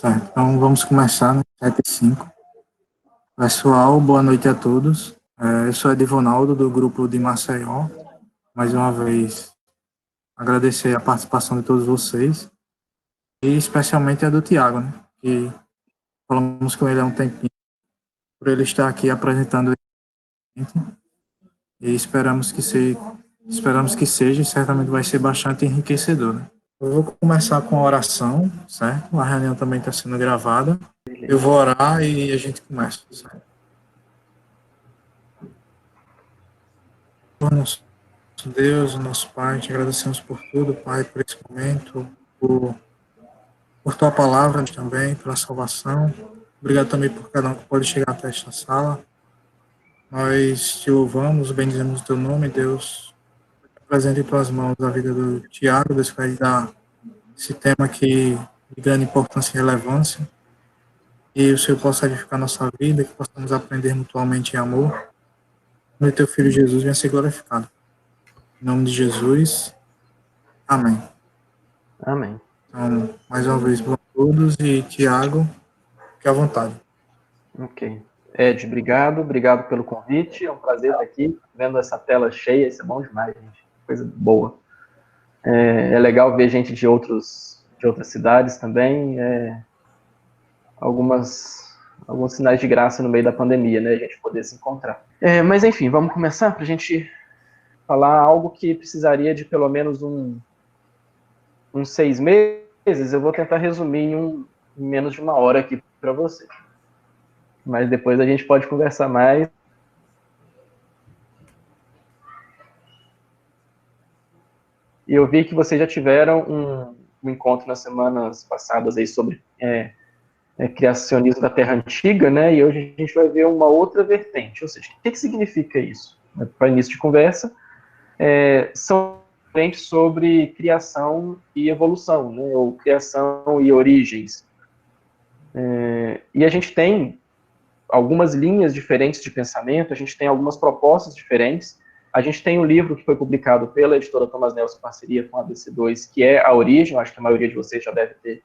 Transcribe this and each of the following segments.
Certo, então vamos começar, né? 7h05. Pessoal, boa noite a todos. Eu sou Edivonaldo, do grupo de Maceió. Mais uma vez, agradecer a participação de todos vocês, e especialmente a do Tiago, né? Que falamos com ele há um tempinho, por ele estar aqui apresentando, e esperamos que seja, e certamente vai ser bastante enriquecedor, né? Eu vou começar com a oração, certo? A reunião também está sendo gravada. Eu vou orar e a gente começa, certo? Nosso Deus, nosso Pai, te agradecemos por tudo, Pai, por esse momento, por tua palavra também, pela salvação. Obrigado também por cada um que pode chegar até esta sala. Nós te louvamos, bendizemos o teu nome, Deus. Presente em tuas mãos a vida do Tiago, Deus, que vai dar esse tema aqui de grande importância e relevância. E o Senhor possa edificar nossa vida, que possamos aprender mutuamente em amor. No teu Filho Jesus, venha ser glorificado. Em nome de Jesus, amém. Amém. Então, mais uma vez, boa a todos, e Tiago, fique à vontade. Ok. Ed, obrigado pelo convite, é um prazer estar aqui, vendo essa tela cheia, isso é bom demais, gente, coisa boa. É legal ver gente de outras cidades também, alguns sinais de graça no meio da pandemia, né, a gente poder se encontrar. Mas enfim, vamos começar para a gente falar algo que precisaria de pelo menos uns 6 meses, eu vou tentar resumir em menos de 1 hora aqui para você. Mas depois a gente pode conversar mais. E eu vi que vocês já tiveram um encontro nas semanas passadas aí sobre criacionismo da Terra Antiga, né? E hoje a gente vai ver uma outra vertente. Ou seja, o que significa isso? Para início de conversa, são vertentes sobre criação e evolução, né? Ou criação e origens. E a gente tem algumas linhas diferentes de pensamento, a gente tem algumas propostas diferentes. A gente tem um livro que foi publicado pela editora Thomas Nelson em parceria com a ABC2, que é A Origem, acho que a maioria de vocês já deve ter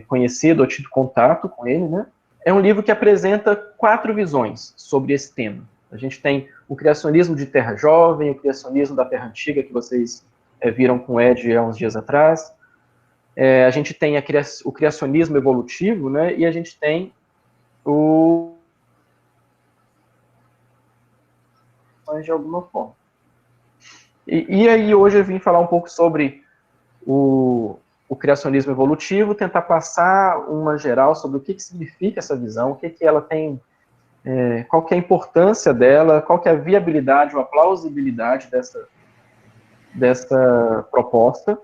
conhecido ou tido contato com ele, né? É um livro que apresenta 4 visões sobre esse tema. A gente tem o criacionismo de Terra Jovem, o criacionismo da Terra Antiga, que vocês viram com o Ed há uns dias atrás. A gente tem o criacionismo evolutivo, né? E a gente tem de alguma forma. E aí hoje eu vim falar um pouco sobre o criacionismo evolutivo, tentar passar uma geral sobre o que significa essa visão, o que ela tem, qual que é a importância dela, qual que é a viabilidade ou a plausibilidade dessa proposta.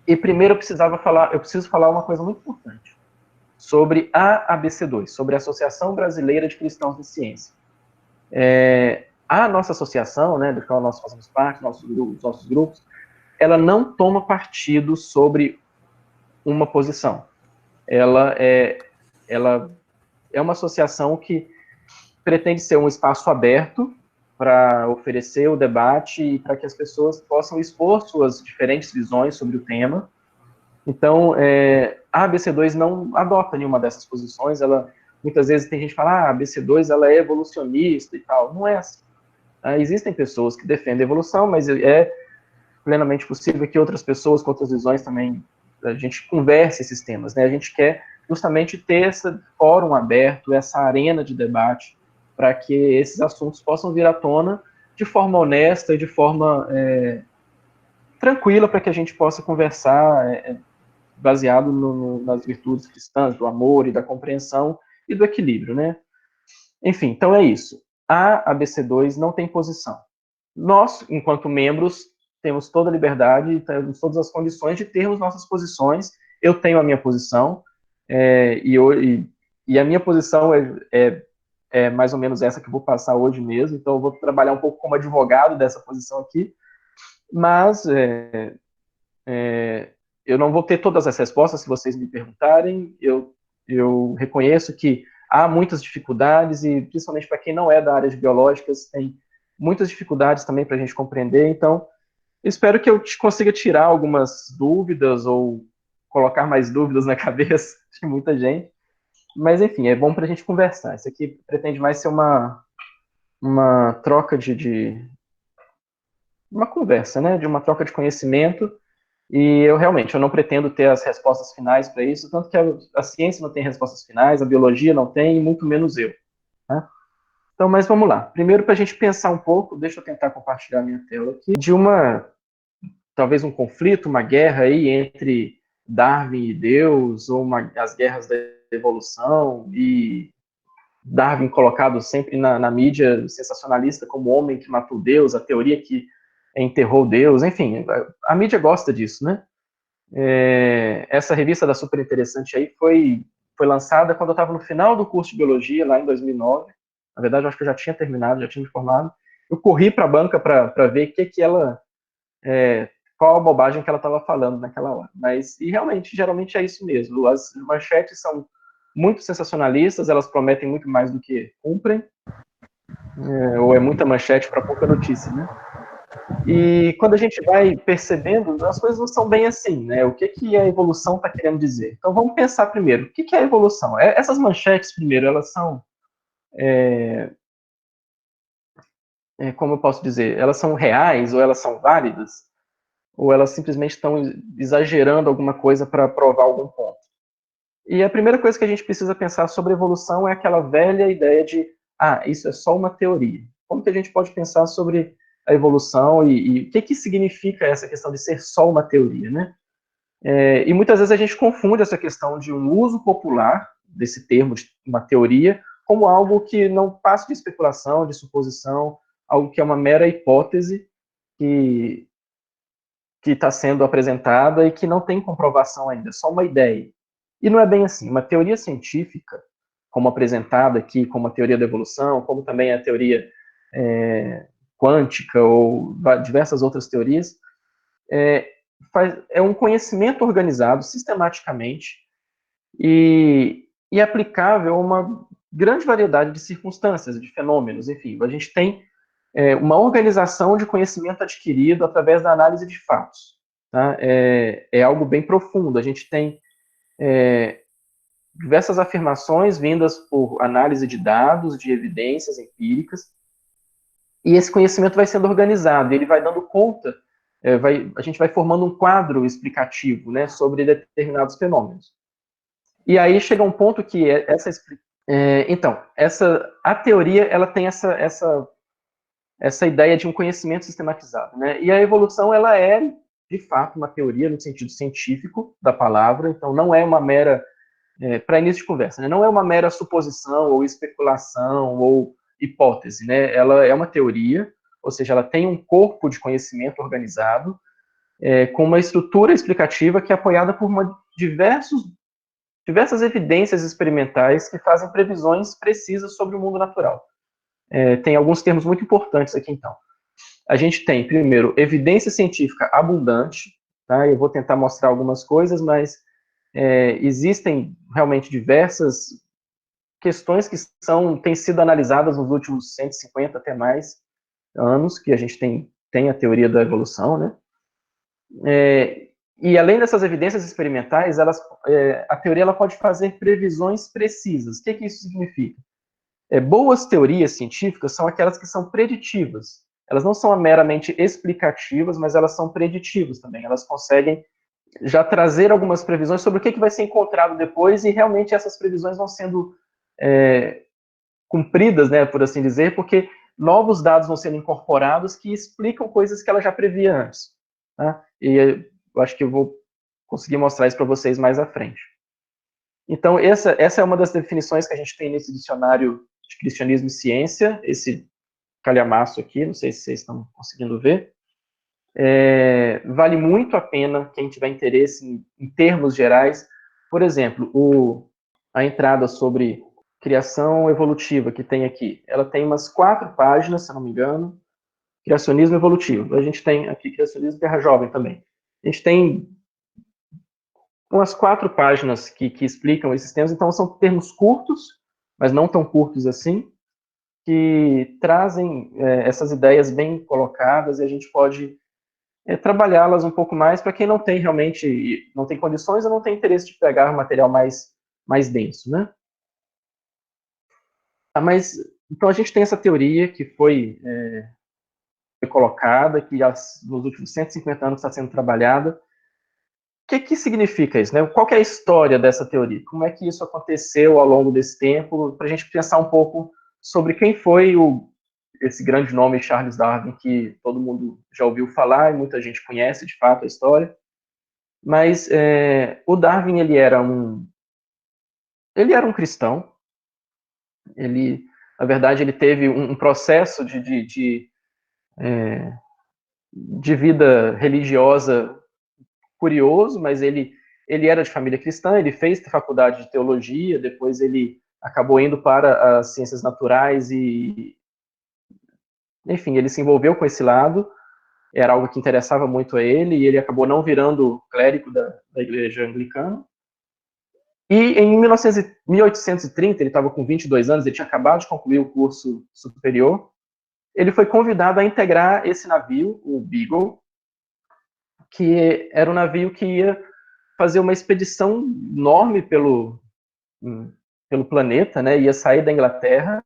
E primeiro eu preciso falar uma coisa muito importante sobre a ABC2, sobre a Associação Brasileira de Cristãos de Ciência. A nossa associação, né, do qual nós fazemos parte, os nossos grupos, ela não toma partido sobre uma posição. Ela é uma associação que pretende ser um espaço aberto para oferecer o debate e para que as pessoas possam expor suas diferentes visões sobre o tema. Então, a ABC2 não adota nenhuma dessas posições. Muitas vezes tem gente que fala, a ABC2 ela é evolucionista e tal. Não é assim. Existem pessoas que defendem a evolução, mas é plenamente possível que outras pessoas com outras visões também, a gente converse esses temas, né? A gente quer justamente ter esse fórum aberto, essa arena de debate, para que esses assuntos possam vir à tona de forma honesta e de forma tranquila, para que a gente possa conversar baseado nas virtudes cristãs, do amor e da compreensão e do equilíbrio, né? Enfim, então é isso. A ABC2 não tem posição. Nós, enquanto membros, temos toda a liberdade, temos todas as condições de termos nossas posições. Eu tenho a minha posição, e a minha posição é mais ou menos essa que eu vou passar hoje mesmo, então eu vou trabalhar um pouco como advogado dessa posição aqui, mas eu não vou ter todas as respostas se vocês me perguntarem. Eu reconheço que há muitas dificuldades, e principalmente para quem não é da área de biológicas, tem muitas dificuldades também para a gente compreender. Então, espero que eu consiga tirar algumas dúvidas ou colocar mais dúvidas na cabeça de muita gente. Mas, enfim, é bom para a gente conversar. Isso aqui pretende mais ser uma troca uma conversa, né? De uma troca de conhecimento. E eu não pretendo ter as respostas finais para isso, tanto que a ciência não tem respostas finais, a biologia não tem, e muito menos eu. Tá? Então, mas vamos lá. Primeiro, para a gente pensar um pouco, deixa eu tentar compartilhar minha tela aqui, talvez um conflito, uma guerra aí entre Darwin e Deus, ou as guerras da evolução, e Darwin colocado sempre na mídia sensacionalista como o homem que matou Deus, a teoria que enterrou Deus, enfim, a mídia gosta disso, né? Essa revista da Super Interessante aí foi lançada quando eu estava no final do curso de Biologia, lá em 2009. Na verdade, eu acho que eu já tinha terminado, já tinha me formado. Eu corri para a banca para ver qual a bobagem que ela estava falando naquela hora. E realmente, geralmente é isso mesmo. As manchetes são muito sensacionalistas, elas prometem muito mais do que cumprem, ou é muita manchete para pouca notícia, né? E quando a gente vai percebendo, as coisas não são bem assim, né? O que a evolução está querendo dizer? Então vamos pensar primeiro, o que é a evolução? Essas manchetes, primeiro, elas são, como eu posso dizer, elas são reais ou elas são válidas? Ou elas simplesmente estão exagerando alguma coisa para provar algum ponto? E a primeira coisa que a gente precisa pensar sobre evolução é aquela velha ideia de, isso é só uma teoria. Como que a gente pode pensar sobre a evolução e o que significa essa questão de ser só uma teoria, né? E muitas vezes a gente confunde essa questão de um uso popular desse termo, de uma teoria, como algo que não passa de especulação, de suposição, algo que é uma mera hipótese que está sendo apresentada e que não tem comprovação ainda, só uma ideia. E não é bem assim. Uma teoria científica, como apresentada aqui, como a teoria da evolução, como também a teoria quântica ou diversas outras teorias, é um conhecimento organizado sistematicamente e aplicável a uma grande variedade de circunstâncias, de fenômenos, enfim. A gente tem uma organização de conhecimento adquirido através da análise de fatos. Tá? É algo bem profundo. A gente tem diversas afirmações vindas por análise de dados, de evidências empíricas, e esse conhecimento vai sendo organizado, ele vai dando conta, a gente vai formando um quadro explicativo, né, sobre determinados fenômenos. E aí chega um ponto que a teoria ela tem essa ideia de um conhecimento sistematizado, né? E a evolução ela é de fato uma teoria no sentido científico da palavra, então não é uma mera para início de conversa, né? Não é uma mera suposição ou especulação ou hipótese, né? Ela é uma teoria, ou seja, ela tem um corpo de conhecimento organizado com uma estrutura explicativa que é apoiada por diversas evidências experimentais que fazem previsões precisas sobre o mundo natural. Tem alguns termos muito importantes aqui, então. A gente tem, primeiro, evidência científica abundante, tá? Eu vou tentar mostrar algumas coisas, mas existem realmente diversas questões que têm sido analisadas nos últimos 150 até mais anos, que a gente tem a teoria da evolução, né? E além dessas evidências experimentais, a teoria ela pode fazer previsões precisas. O que isso significa? Boas teorias científicas são aquelas que são preditivas. Elas não são meramente explicativas, mas elas são preditivas também. Elas conseguem já trazer algumas previsões sobre o que vai ser encontrado depois, e realmente essas previsões vão sendo cumpridas, né, por assim dizer, porque novos dados vão sendo incorporados que explicam coisas que ela já previa antes. Tá? E eu acho que eu vou conseguir mostrar isso para vocês mais à frente. Então, essa é uma das definições que a gente tem nesse dicionário de cristianismo e ciência, esse calhamaço aqui, não sei se vocês estão conseguindo ver. Vale muito a pena quem tiver interesse em termos gerais. Por exemplo, a entrada sobre criação evolutiva que tem aqui, ela tem umas 4 páginas, se não me engano, criacionismo evolutivo. A gente tem aqui criacionismo terra jovem também. A gente tem umas 4 páginas que explicam esses termos, então são termos curtos, mas não tão curtos assim, que trazem essas ideias bem colocadas, e a gente pode trabalhá-las um pouco mais para quem não tem realmente, não tem condições ou não tem interesse de pegar material mais denso, né? Mas, então a gente tem essa teoria que foi colocada, que nos últimos 150 anos está sendo trabalhada. O que significa isso, né? Qual que é a história dessa teoria? Como é que isso aconteceu ao longo desse tempo? Para a gente pensar um pouco sobre quem foi esse grande nome, Charles Darwin, que todo mundo já ouviu falar e muita gente conhece, de fato, a história. Mas o Darwin, ele era um cristão. Ele, na verdade, ele teve um processo de vida religiosa curioso, mas ele era de família cristã, ele fez faculdade de teologia, depois ele acabou indo para as ciências naturais e, enfim, ele se envolveu com esse lado, era algo que interessava muito a ele, e ele acabou não virando clérigo da igreja anglicana. E em 1830, ele estava com 22 anos, ele tinha acabado de concluir o curso superior, ele foi convidado a integrar esse navio, o Beagle, que era um navio que ia fazer uma expedição enorme pelo planeta, né? Ia sair da Inglaterra,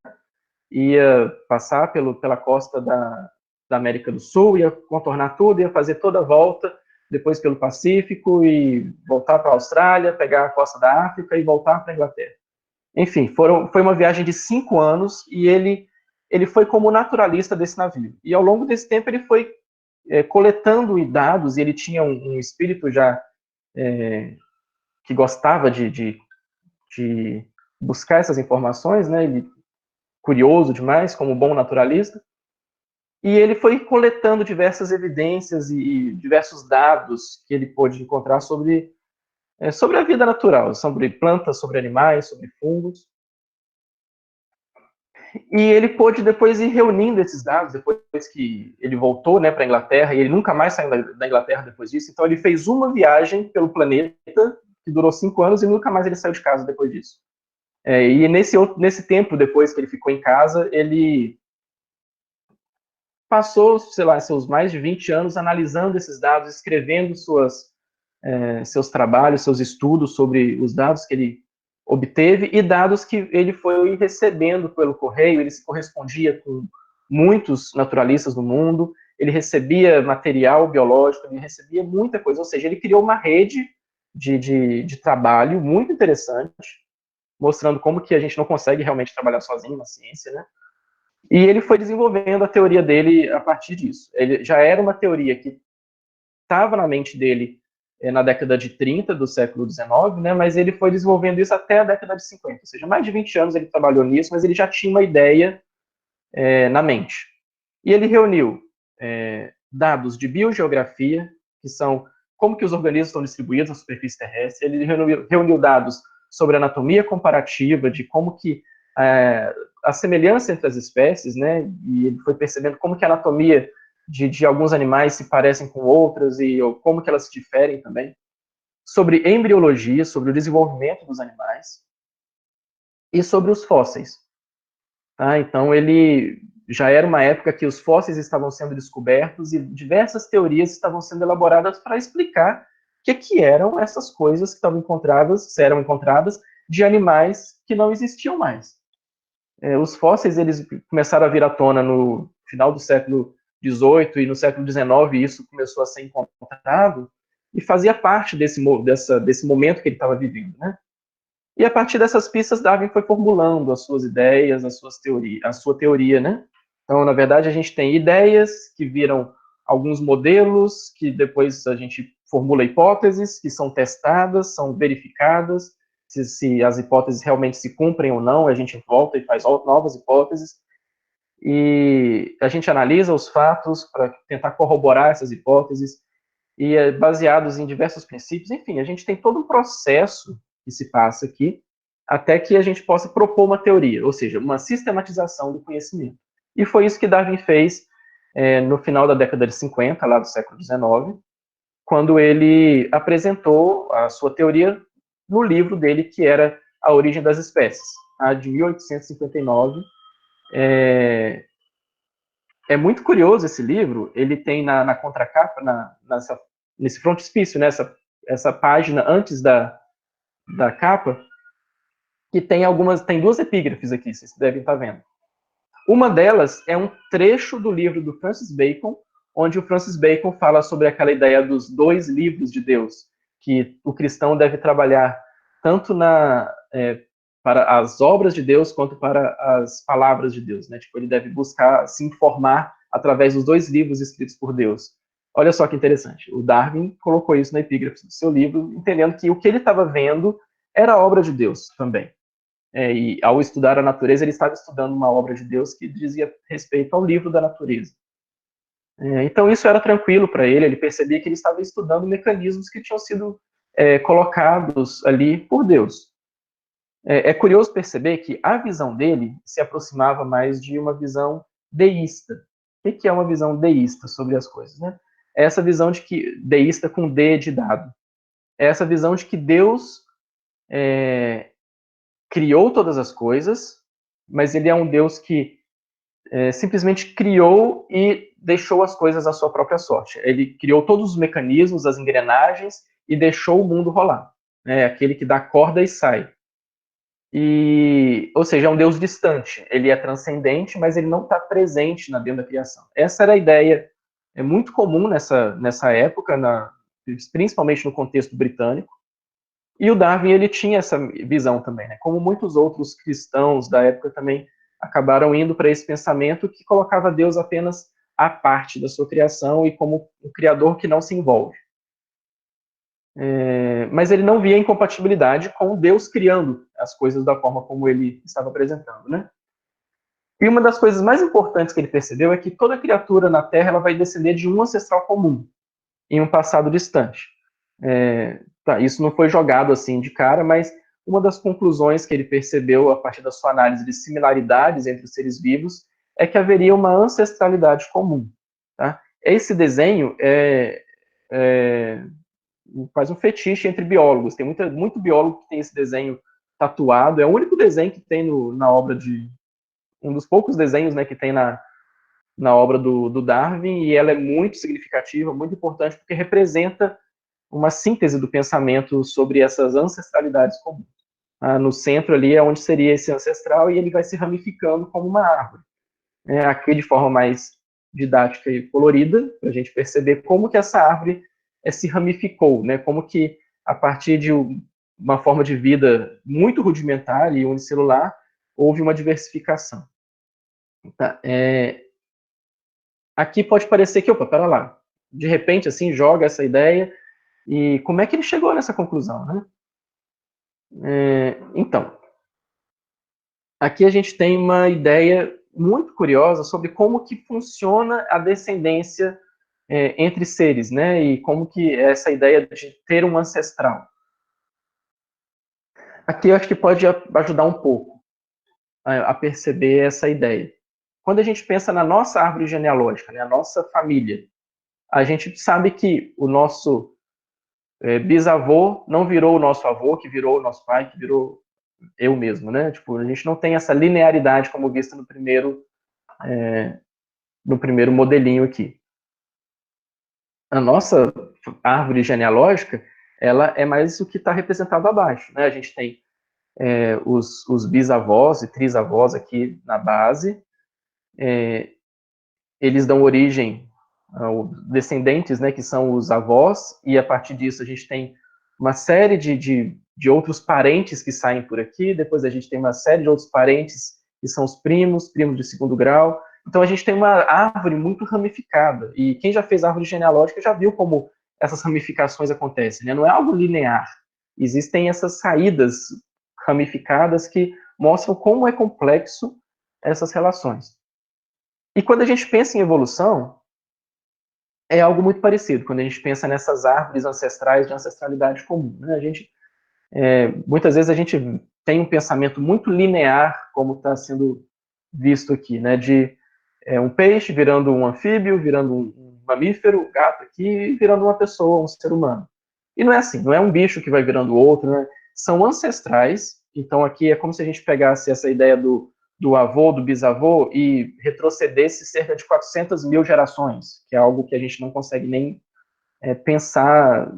ia passar pela costa da América do Sul, ia contornar tudo, ia fazer toda a volta, depois pelo Pacífico e voltar para a Austrália, pegar a costa da África e voltar para a Inglaterra. Enfim, foi uma viagem de 5 anos e ele foi como naturalista desse navio. E ao longo desse tempo ele foi coletando dados, e ele tinha um espírito já que gostava de buscar essas informações, né? Ele curioso demais, como bom naturalista, e ele foi coletando diversas evidências e diversos dados que ele pôde encontrar sobre a vida natural, sobre plantas, sobre animais, sobre fungos. E ele pôde depois ir reunindo esses dados, depois que ele voltou, né, para a Inglaterra, e ele nunca mais saiu da Inglaterra depois disso. Então ele fez uma viagem pelo planeta, que durou 5 anos, e nunca mais ele saiu de casa depois disso. E nesse tempo, depois que ele ficou em casa, ele passou, sei lá, seus mais de 20 anos analisando esses dados, escrevendo seus trabalhos, seus estudos sobre os dados que ele obteve e dados que ele foi recebendo pelo correio. Ele se correspondia com muitos naturalistas do mundo, ele recebia material biológico, ele recebia muita coisa, ou seja, ele criou uma rede de trabalho muito interessante, mostrando como que a gente não consegue realmente trabalhar sozinho na ciência, né? E ele foi desenvolvendo a teoria dele a partir disso. Ele já era uma teoria que estava na mente dele na década de 30 do século XIX, né, mas ele foi desenvolvendo isso até a década de 50, ou seja, mais de 20 anos ele trabalhou nisso, mas ele já tinha uma ideia na mente. E ele reuniu dados de biogeografia, que são como que os organismos estão distribuídos na superfície terrestre, ele reuniu dados sobre anatomia comparativa, de como que a semelhança entre as espécies, né, e ele foi percebendo como que a anatomia de alguns animais se parecem com outras e como que elas se diferem também, sobre embriologia, sobre o desenvolvimento dos animais e sobre os fósseis. Tá? Então ele já era uma época que os fósseis estavam sendo descobertos e diversas teorias estavam sendo elaboradas para explicar o que eram essas coisas que estavam encontradas, se eram encontradas, de animais que não existiam mais. Os fósseis eles começaram a vir à tona no final do século XVIII e no século XIX isso começou a ser encontrado e fazia parte desse momento que ele estava vivendo, né? E a partir dessas pistas, Darwin foi formulando as suas ideias, a sua teoria, né? Então, na verdade, a gente tem ideias que viram alguns modelos, que depois a gente formula hipóteses, que são testadas, são verificadas, se as hipóteses realmente se cumprem ou não, a gente volta e faz novas hipóteses, e a gente analisa os fatos para tentar corroborar essas hipóteses, e baseados em diversos princípios, enfim, a gente tem todo um processo que se passa aqui, até que a gente possa propor uma teoria, ou seja, uma sistematização do conhecimento. E foi isso que Darwin fez no final da década de 50, lá do século XIX, quando ele apresentou a sua teoria no livro dele, que era A Origem das Espécies, de 1859, muito curioso esse livro. Ele tem na contracapa, nesse frontispício, né, essa página antes da capa, que tem duas epígrafes aqui, vocês devem estar vendo. Uma delas é um trecho do livro do Francis Bacon, onde o Francis Bacon fala sobre aquela ideia dos dois livros de Deus, que o cristão deve trabalhar tanto para as obras de Deus quanto para as palavras de Deus, né? Tipo, ele deve buscar se informar através dos dois livros escritos por Deus. Olha só que interessante. O Darwin colocou isso na epígrafe do seu livro, entendendo que o que ele estava vendo era obra de Deus também. E ao estudar a natureza, ele estava estudando uma obra de Deus que dizia respeito ao livro da natureza. Então isso era tranquilo para ele percebia que ele estava estudando mecanismos que tinham sido colocados ali por Deus. É curioso perceber que a visão dele se aproximava mais de uma visão deísta. O que é uma visão deísta sobre as coisas, né? É essa visão de que, deísta com D de dado, é essa visão de que Deus criou todas as coisas, mas ele é um Deus que simplesmente criou e deixou as coisas à sua própria sorte. Ele criou todos os mecanismos, as engrenagens, e deixou o mundo rolar. É aquele que dá corda e sai. Ou seja, é um Deus distante. Ele é transcendente, mas ele não está presente dentro da criação. Essa era a ideia muito comum nessa época, principalmente no contexto britânico. E o Darwin ele tinha essa visão também, né? Como muitos outros cristãos da época também acabaram indo para esse pensamento que colocava Deus apenas à parte da sua criação e como um criador que não se envolve. Mas ele não via incompatibilidade com Deus criando as coisas da forma como ele estava apresentando, né? E uma das coisas mais importantes que ele percebeu é que toda criatura na Terra ela vai descender de um ancestral comum, em um passado distante. Isso não foi jogado assim de cara, mas uma das conclusões que ele percebeu a partir da sua análise de similaridades entre os seres vivos é que haveria uma ancestralidade comum. Tá? Esse desenho faz um fetiche entre biólogos. Tem muito biólogo que tem esse desenho tatuado. É o único desenho que tem na obra de... Um dos poucos desenhos, né, que tem na obra do Darwin, e ela é muito significativa, muito importante, porque representa uma síntese do pensamento sobre essas ancestralidades comuns. No centro ali é onde seria esse ancestral, e ele vai se ramificando como uma árvore. Aqui de forma mais didática e colorida, para a gente perceber como que essa árvore se ramificou, né? Como que a partir de uma forma de vida muito rudimentar e unicelular, houve uma diversificação. Tá? Aqui pode parecer que, pera lá, de repente assim joga essa ideia, e como é que ele chegou nessa conclusão, né? Então, aqui a gente tem uma ideia muito curiosa sobre como que funciona a descendência entre seres, né? E como que é essa ideia de ter um ancestral. Aqui eu acho que pode ajudar um pouco a perceber essa ideia. Quando a gente pensa na nossa árvore genealógica, né, a nossa família, a gente sabe que o nosso bisavô não virou o nosso avô, que virou o nosso pai, que virou eu mesmo, né? Tipo, a gente não tem essa linearidade como vista no primeiro modelinho aqui. A nossa árvore genealógica, ela é mais o que está representado abaixo, né? A gente tem os bisavós e trisavós aqui na base, eles dão origem aos descendentes, né, que são os avós, e a partir disso a gente tem uma série de outros parentes que saem por aqui, depois a gente tem uma série de outros parentes que são os primos de segundo grau. Então a gente tem uma árvore muito ramificada, e quem já fez árvore genealógica já viu como essas ramificações acontecem, né? Não é algo linear, existem essas saídas ramificadas que mostram como é complexo essas relações. E quando a gente pensa em evolução, é algo muito parecido, quando a gente pensa nessas árvores ancestrais de ancestralidade comum, né? Muitas vezes a gente tem um pensamento muito linear, como está sendo visto aqui, né? De um peixe virando um anfíbio, virando um mamífero, um gato aqui, virando uma pessoa, um ser humano. E não é assim, não é um bicho que vai virando outro, né? São ancestrais, então aqui é como se a gente pegasse essa ideia do do avô, do bisavô, e retrocedesse cerca de 400 mil gerações, que é algo que a gente não consegue nem pensar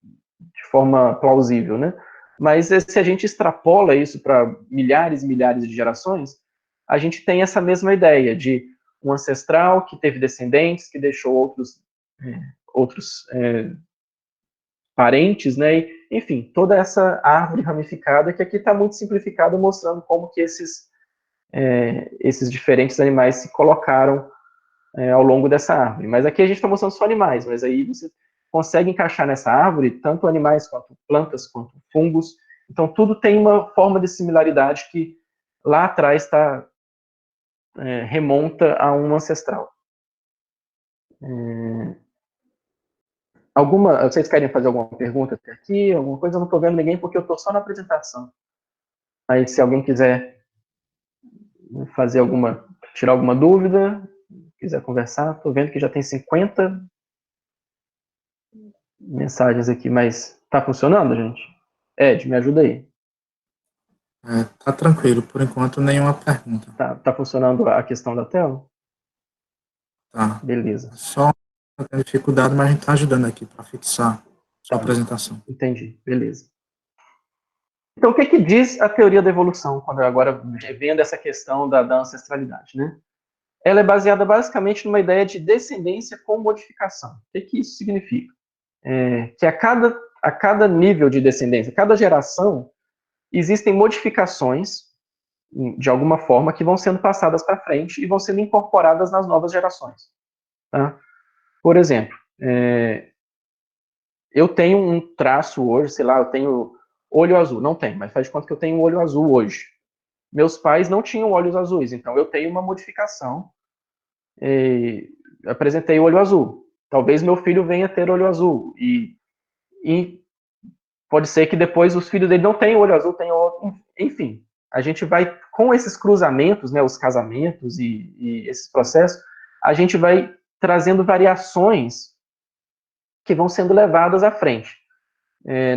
de forma plausível, né? Mas se a gente extrapola isso para milhares e milhares de gerações, a gente tem essa mesma ideia de um ancestral que teve descendentes, que deixou outros parentes, né? E, enfim, toda essa árvore ramificada que aqui está muito simplificada, mostrando como que esses diferentes animais se colocaram ao longo dessa árvore. Mas aqui a gente está mostrando só animais, mas aí você consegue encaixar nessa árvore tanto animais quanto plantas, quanto fungos. Então tudo tem uma forma de similaridade que lá atrás remonta a um ancestral. Vocês querem fazer alguma pergunta até aqui? Alguma coisa? Eu não estou vendo ninguém porque eu estou só na apresentação. Aí se alguém quiser tirar alguma dúvida, quiser conversar, estou vendo que já tem 50 mensagens aqui, mas tá funcionando, gente? Ed, me ajuda aí. Tá tranquilo, por enquanto nenhuma pergunta. Tá funcionando a questão da tela? Tá. Beleza. Só tem dificuldade, mas a gente está ajudando aqui para fixar sua apresentação. Entendi, beleza. Então, o que diz a teoria da evolução, quando agora vendo essa questão da ancestralidade, né? Ela é baseada basicamente numa ideia de descendência com modificação. O que isso significa? Que a cada nível de descendência, cada geração, existem modificações, de alguma forma, que vão sendo passadas para frente e vão sendo incorporadas nas novas gerações. Tá? Por exemplo, eu tenho um traço hoje, sei lá, eu tenho olho azul. Não tenho, mas faz de conta que eu tenho um olho azul hoje. Meus pais não tinham olhos azuis, então eu tenho uma modificação. Apresentei o olho azul. Talvez meu filho venha ter olho azul. E pode ser que depois os filhos dele não tenham olho azul, tenham outro. Enfim, a gente vai, com esses cruzamentos, né, os casamentos e esses processos, a gente vai trazendo variações que vão sendo levadas à frente.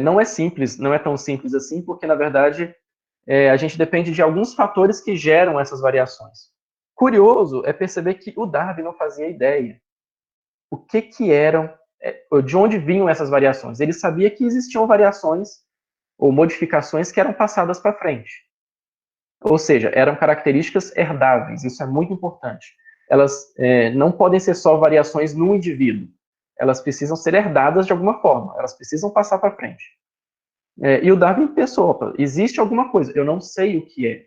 Não é simples, não é tão simples assim, porque, na verdade, a gente depende de alguns fatores que geram essas variações. Curioso é perceber que o Darwin não fazia ideia o que eram, de onde vinham essas variações. Ele sabia que existiam variações ou modificações que eram passadas para frente. Ou seja, eram características herdáveis, isso é muito importante. Elas não podem ser só variações no indivíduo, elas precisam ser herdadas de alguma forma, elas precisam passar para frente. E o Darwin pensou, opa, existe alguma coisa, eu não sei o que é,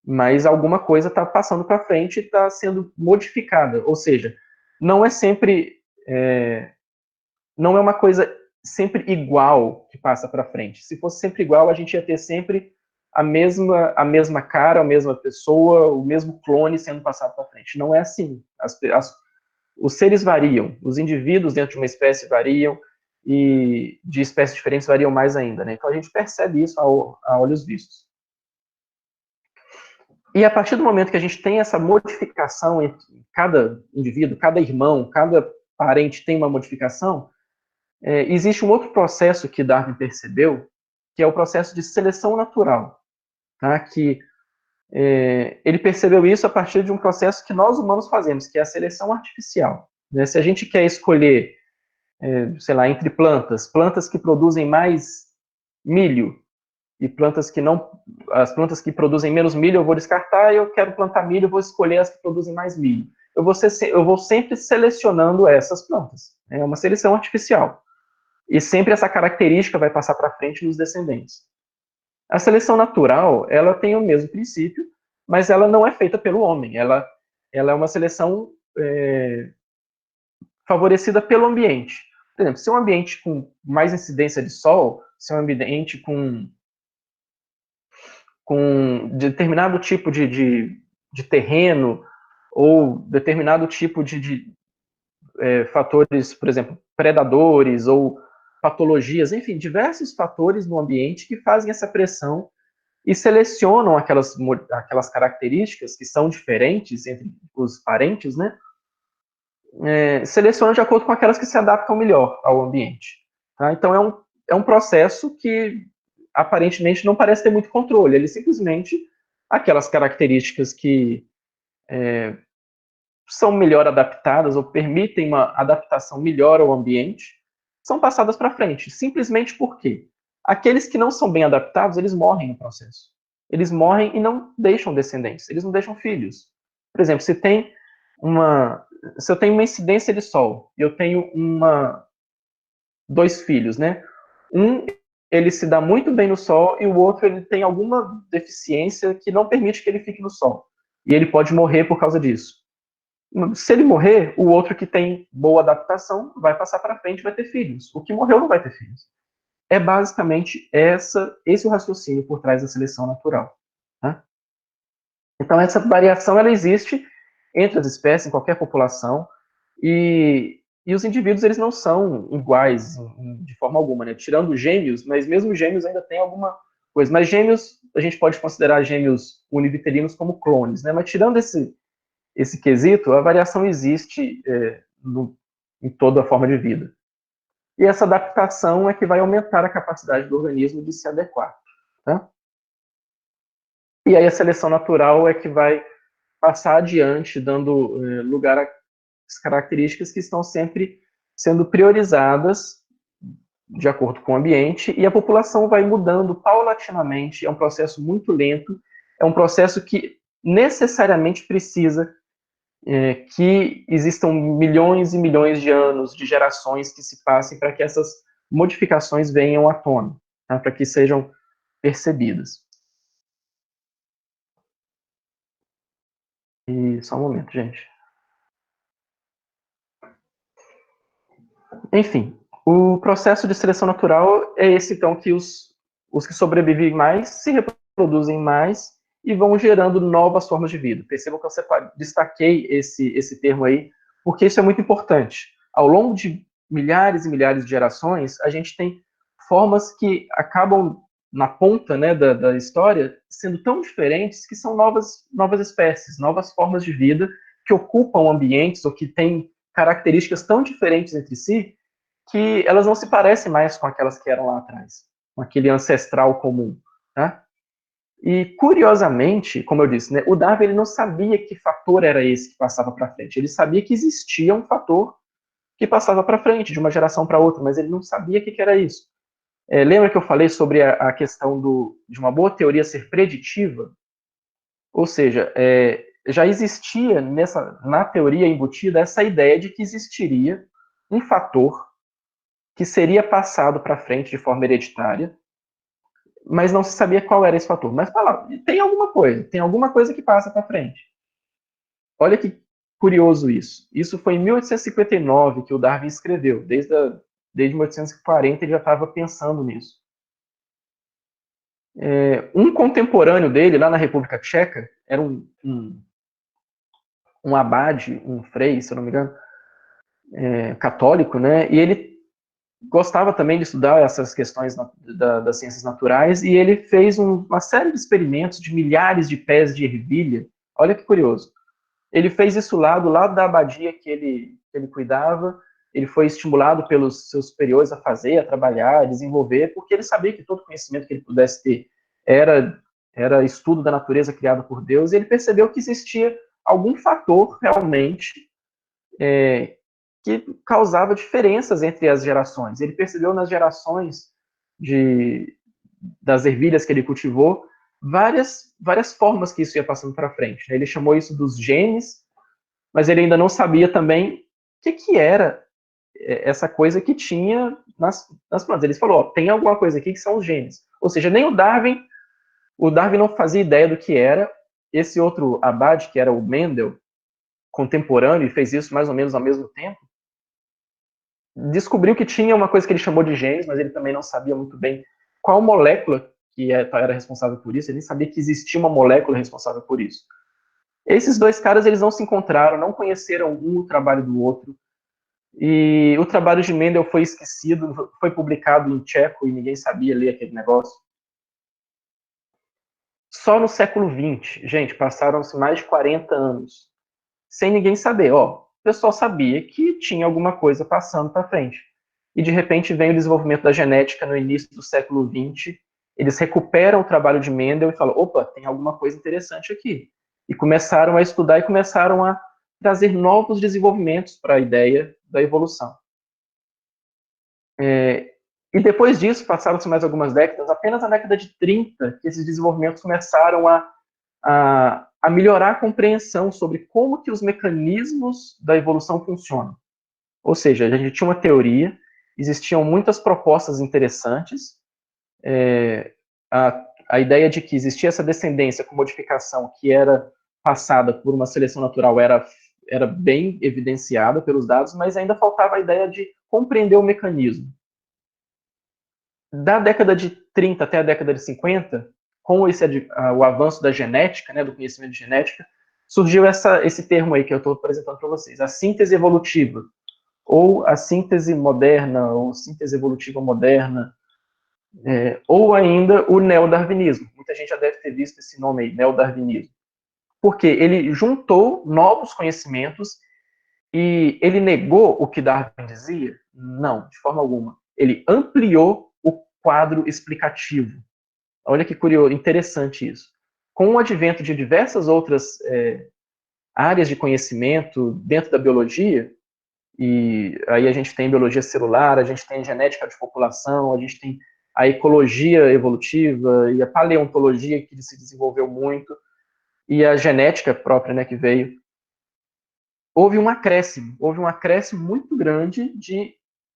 mas alguma coisa está passando para frente e está sendo modificada, ou seja, não é sempre, não é uma coisa sempre igual que passa para frente. Se fosse sempre igual, a gente ia ter sempre a mesma cara, a mesma pessoa, o mesmo clone sendo passado para frente. Não é assim. Os seres variam, os indivíduos dentro de uma espécie variam, e de espécies diferentes variam mais ainda, né? Então a gente percebe isso a olhos vistos. E a partir do momento que a gente tem essa modificação entre cada indivíduo, cada irmão, cada parente tem uma modificação, existe um outro processo que Darwin percebeu, que é o processo de seleção natural, tá? Que ele percebeu isso a partir de um processo que nós humanos fazemos, que é a seleção artificial. Né? Se a gente quer escolher, sei lá, entre plantas que produzem mais milho e plantas que não, as plantas que produzem menos milho eu vou descartar, e eu quero plantar milho, eu vou escolher as que produzem mais milho. Eu vou sempre selecionando essas plantas. É uma seleção artificial. E sempre essa característica vai passar para frente nos descendentes. A seleção natural, ela tem o mesmo princípio, mas ela não é feita pelo homem. Ela é uma seleção favorecida pelo ambiente. Por exemplo, se é um ambiente com mais incidência de sol, se é um ambiente com determinado tipo de terreno, ou determinado tipo de fatores, por exemplo, predadores ou patologias, enfim, diversos fatores no ambiente que fazem essa pressão e selecionam aquelas características que são diferentes entre os parentes, né? Selecionam de acordo com aquelas que se adaptam melhor ao ambiente. Tá? Então é um processo que aparentemente não parece ter muito controle, ele simplesmente aquelas características que são melhor adaptadas ou permitem uma adaptação melhor ao ambiente, são passadas para frente, simplesmente porque aqueles que não são bem adaptados, eles morrem no processo. Eles morrem e não deixam descendentes, eles não deixam filhos. Por exemplo, se eu tenho uma incidência de sol e eu tenho dois filhos, né? Um, ele se dá muito bem no sol e o outro, ele tem alguma deficiência que não permite que ele fique no sol. E ele pode morrer por causa disso. Se ele morrer, o outro que tem boa adaptação vai passar para frente e vai ter filhos. O que morreu não vai ter filhos. É basicamente esse o raciocínio por trás da seleção natural. Tá? Então, essa variação ela existe entre as espécies, em qualquer população, e os indivíduos eles não são iguais de forma alguma, né? Tirando gêmeos, mas mesmo gêmeos ainda tem alguma coisa. Mas gêmeos, a gente pode considerar gêmeos univiterinos como clones, né? Mas tirando esse quesito, a variação existe em toda a forma de vida. E essa adaptação é que vai aumentar a capacidade do organismo de se adequar. Tá? E aí a seleção natural é que vai passar adiante, dando lugar às características que estão sempre sendo priorizadas de acordo com o ambiente, e a população vai mudando paulatinamente, é um processo muito lento, é um processo que necessariamente precisa que existam milhões e milhões de anos, de gerações que se passem para que essas modificações venham à tona, tá? Para que sejam percebidas. E só um momento, gente. Enfim, o processo de seleção natural é esse, então, que os que sobrevivem mais se reproduzem mais e vão gerando novas formas de vida. Percebam que eu destaquei esse termo aí, porque isso é muito importante. Ao longo de milhares e milhares de gerações, a gente tem formas que acabam na ponta, né, da história sendo tão diferentes que são novas espécies, novas formas de vida que ocupam ambientes ou que têm características tão diferentes entre si que elas não se parecem mais com aquelas que eram lá atrás, com aquele ancestral comum, tá? E, curiosamente, como eu disse, né, o Darwin ele não sabia que fator era esse que passava para frente. Ele sabia que existia um fator que passava para frente, de uma geração para outra, mas ele não sabia o que era isso. Lembra que eu falei sobre a questão de uma boa teoria ser preditiva? Ou seja, já existia na teoria embutida essa ideia de que existiria um fator que seria passado para frente de forma hereditária, mas não se sabia qual era esse fator. Mas fala, tem alguma coisa que passa para frente. Olha que curioso isso. Isso foi em 1859 que o Darwin escreveu. Desde 1840 ele já estava pensando nisso. Um contemporâneo dele, lá na República Tcheca, era um abade, um frei, se eu não me engano, católico, né? E ele gostava também de estudar essas questões das ciências naturais, e ele fez uma série de experimentos de milhares de pés de ervilha. Olha que curioso. Ele fez isso lá do lado da abadia que ele cuidava, ele foi estimulado pelos seus superiores a fazer, a trabalhar, a desenvolver, porque ele sabia que todo conhecimento que ele pudesse ter era estudo da natureza criado por Deus, e ele percebeu que existia algum fator realmente que causava diferenças entre as gerações. Ele percebeu nas gerações das ervilhas que ele cultivou várias formas que isso ia passando para frente. Ele chamou isso dos genes, mas ele ainda não sabia também o que era essa coisa que tinha nas plantas. Ele falou, tem alguma coisa aqui que são os genes. Ou seja, nem o Darwin não fazia ideia do que era. Esse outro abade, que era o Mendel, contemporâneo, e fez isso mais ou menos ao mesmo tempo, descobriu que tinha uma coisa que ele chamou de genes, mas ele também não sabia muito bem qual molécula que era responsável por isso, ele nem sabia que existia uma molécula responsável por isso. Esses dois caras, eles não se encontraram, não conheceram o trabalho do outro, e o trabalho de Mendel foi esquecido, foi publicado em tcheco e ninguém sabia ler aquele negócio. Só no século XX, gente, passaram-se mais de 40 anos, sem ninguém saber. O pessoal sabia que tinha alguma coisa passando para frente. E, de repente, vem o desenvolvimento da genética no início do século XX eles recuperam o trabalho de Mendel e falam, opa, tem alguma coisa interessante aqui. E começaram a estudar e começaram a trazer novos desenvolvimentos para a ideia da evolução. E depois disso, passaram-se mais algumas décadas, apenas na década de 30, que esses desenvolvimentos começaram a melhorar a compreensão sobre como que os mecanismos da evolução funcionam. Ou seja, a gente tinha uma teoria, existiam muitas propostas interessantes, a ideia de que existia essa descendência com modificação que era passada por uma seleção natural era bem evidenciada pelos dados, mas ainda faltava a ideia de compreender o mecanismo. Da década de 30 até a década de 50, com o avanço da genética, né, do conhecimento de genética, surgiu esse termo aí que eu estou apresentando para vocês, a síntese evolutiva, ou a síntese moderna, ou síntese evolutiva moderna, ou ainda o neodarwinismo. Muita gente já deve ter visto esse nome aí, neodarwinismo. Porque ele juntou novos conhecimentos e ele negou o que Darwin dizia? Não, de forma alguma. Ele ampliou o quadro explicativo. Olha que curioso, interessante isso. Com o advento de diversas outras áreas de conhecimento dentro da biologia, e aí a gente tem biologia celular, a gente tem genética de população, a gente tem a ecologia evolutiva e a paleontologia que se desenvolveu muito, e a genética própria, né, que veio. Houve um acréscimo muito grande de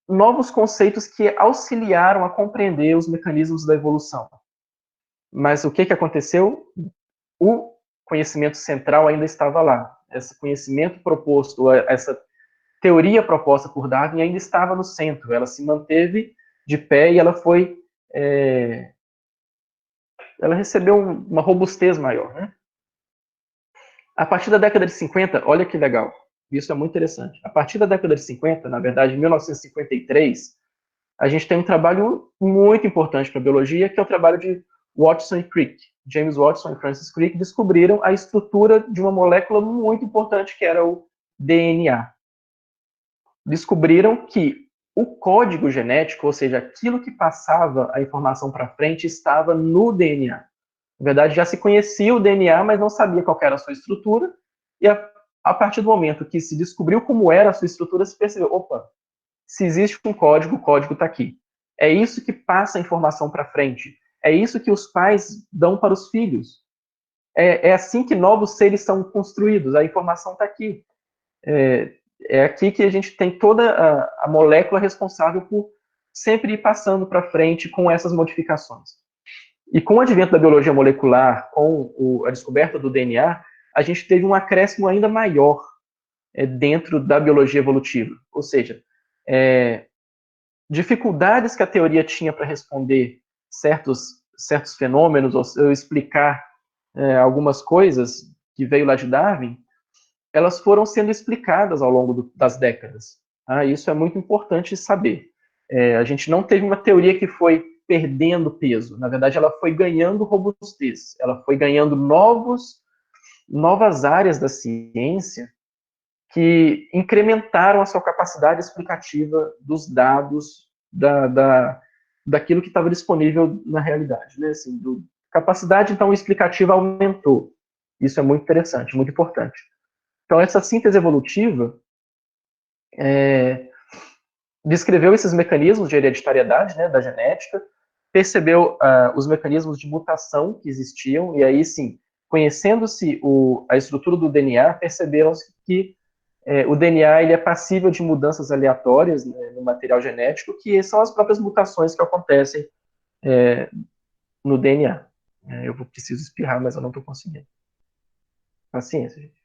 novos conceitos que auxiliaram a compreender os mecanismos da evolução. Mas o que aconteceu? O conhecimento central ainda estava lá. Esse conhecimento proposto, essa teoria proposta por Darwin ainda estava no centro. Ela se manteve de pé e ela foi... ela recebeu uma robustez maior, né? A partir da década de 50, olha que legal, isso é muito interessante. A partir da década de 50, na verdade, em 1953, a gente tem um trabalho muito importante para a biologia, que é o trabalho de Watson e Crick. James Watson e Francis Crick descobriram a estrutura de uma molécula muito importante, que era o DNA. Descobriram que o código genético, ou seja, aquilo que passava a informação para frente, estava no DNA. Na verdade, já se conhecia o DNA, mas não sabia qual era a sua estrutura, e a partir do momento que se descobriu como era a sua estrutura, se percebeu, opa, se existe um código, o código está aqui. É isso que passa a informação para frente. É isso que os pais dão para os filhos. É assim que novos seres são construídos. A informação está aqui. É aqui que a gente tem toda a molécula responsável por sempre ir passando para frente com essas modificações. E com o advento da biologia molecular, com a descoberta do DNA, a gente teve um acréscimo ainda maior dentro da biologia evolutiva. Ou seja, dificuldades que a teoria tinha para responder certos fenômenos, ou explicar algumas coisas que veio lá de Darwin, elas foram sendo explicadas ao longo das décadas. Tá? Isso é muito importante saber. A gente não teve uma teoria que foi perdendo peso. Na verdade, ela foi ganhando robustez. Ela foi ganhando novas áreas da ciência que incrementaram a sua capacidade explicativa dos dados daquilo que estava disponível na realidade. Né? Assim, capacidade, então, explicativa aumentou. Isso é muito interessante, muito importante. Então, essa síntese evolutiva descreveu esses mecanismos de hereditariedade, né, da genética, percebeu os mecanismos de mutação que existiam, e aí sim, conhecendo-se a estrutura do DNA, perceberam-se que o DNA ele é passível de mudanças aleatórias, né, no material genético, que são as próprias mutações que acontecem no DNA. Eu preciso espirrar, mas eu não estou conseguindo. Paciência, gente.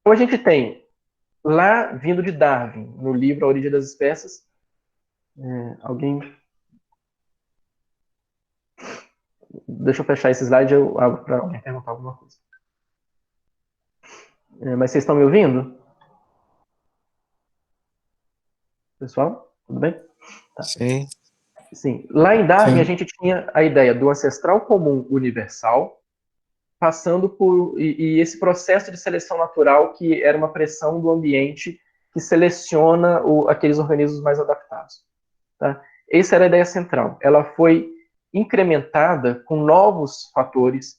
Então a gente tem, lá vindo de Darwin, no livro A Origem das Espécies, alguém... Deixa eu fechar esse slide, eu abro para alguém perguntar alguma coisa. Mas vocês estão me ouvindo? Pessoal, tudo bem? Tá. Sim. Sim. Lá em Darwin, a gente tinha a ideia do ancestral comum universal, passando por... E esse processo de seleção natural, que era uma pressão do ambiente que seleciona aqueles organismos mais adaptados. Tá? Essa era a ideia central. Ela foi incrementada com novos fatores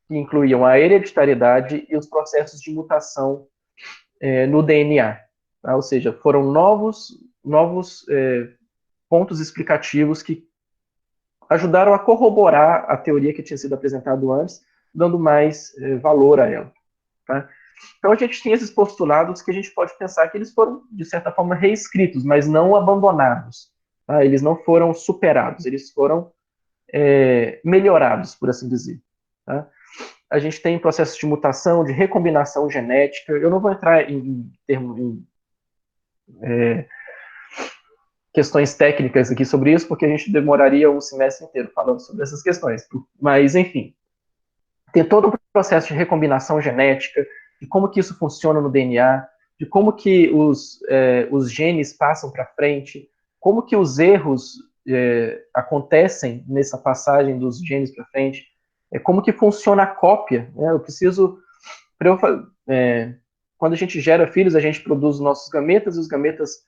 que incluíam a hereditariedade e os processos de mutação no DNA. Tá? Ou seja, foram novos pontos explicativos que ajudaram a corroborar a teoria que tinha sido apresentada antes, dando mais valor a ela. Tá? Então a gente tem esses postulados que a gente pode pensar que eles foram, de certa forma, reescritos, mas não abandonados. Tá? Eles não foram superados, eles foram melhorados, por assim dizer. Tá? A gente tem processos de mutação, de recombinação genética. Eu não vou entrar em questões técnicas aqui sobre isso, porque a gente demoraria um semestre inteiro falando sobre essas questões. Mas, enfim, tem todo um processo de recombinação genética, de como que isso funciona no DNA, de como que os genes passam para frente, como que os erros acontecem nessa passagem dos genes para frente, como que funciona a cópia. Né? Eu preciso... quando a gente gera filhos, a gente produz os nossos gametas, e os gametas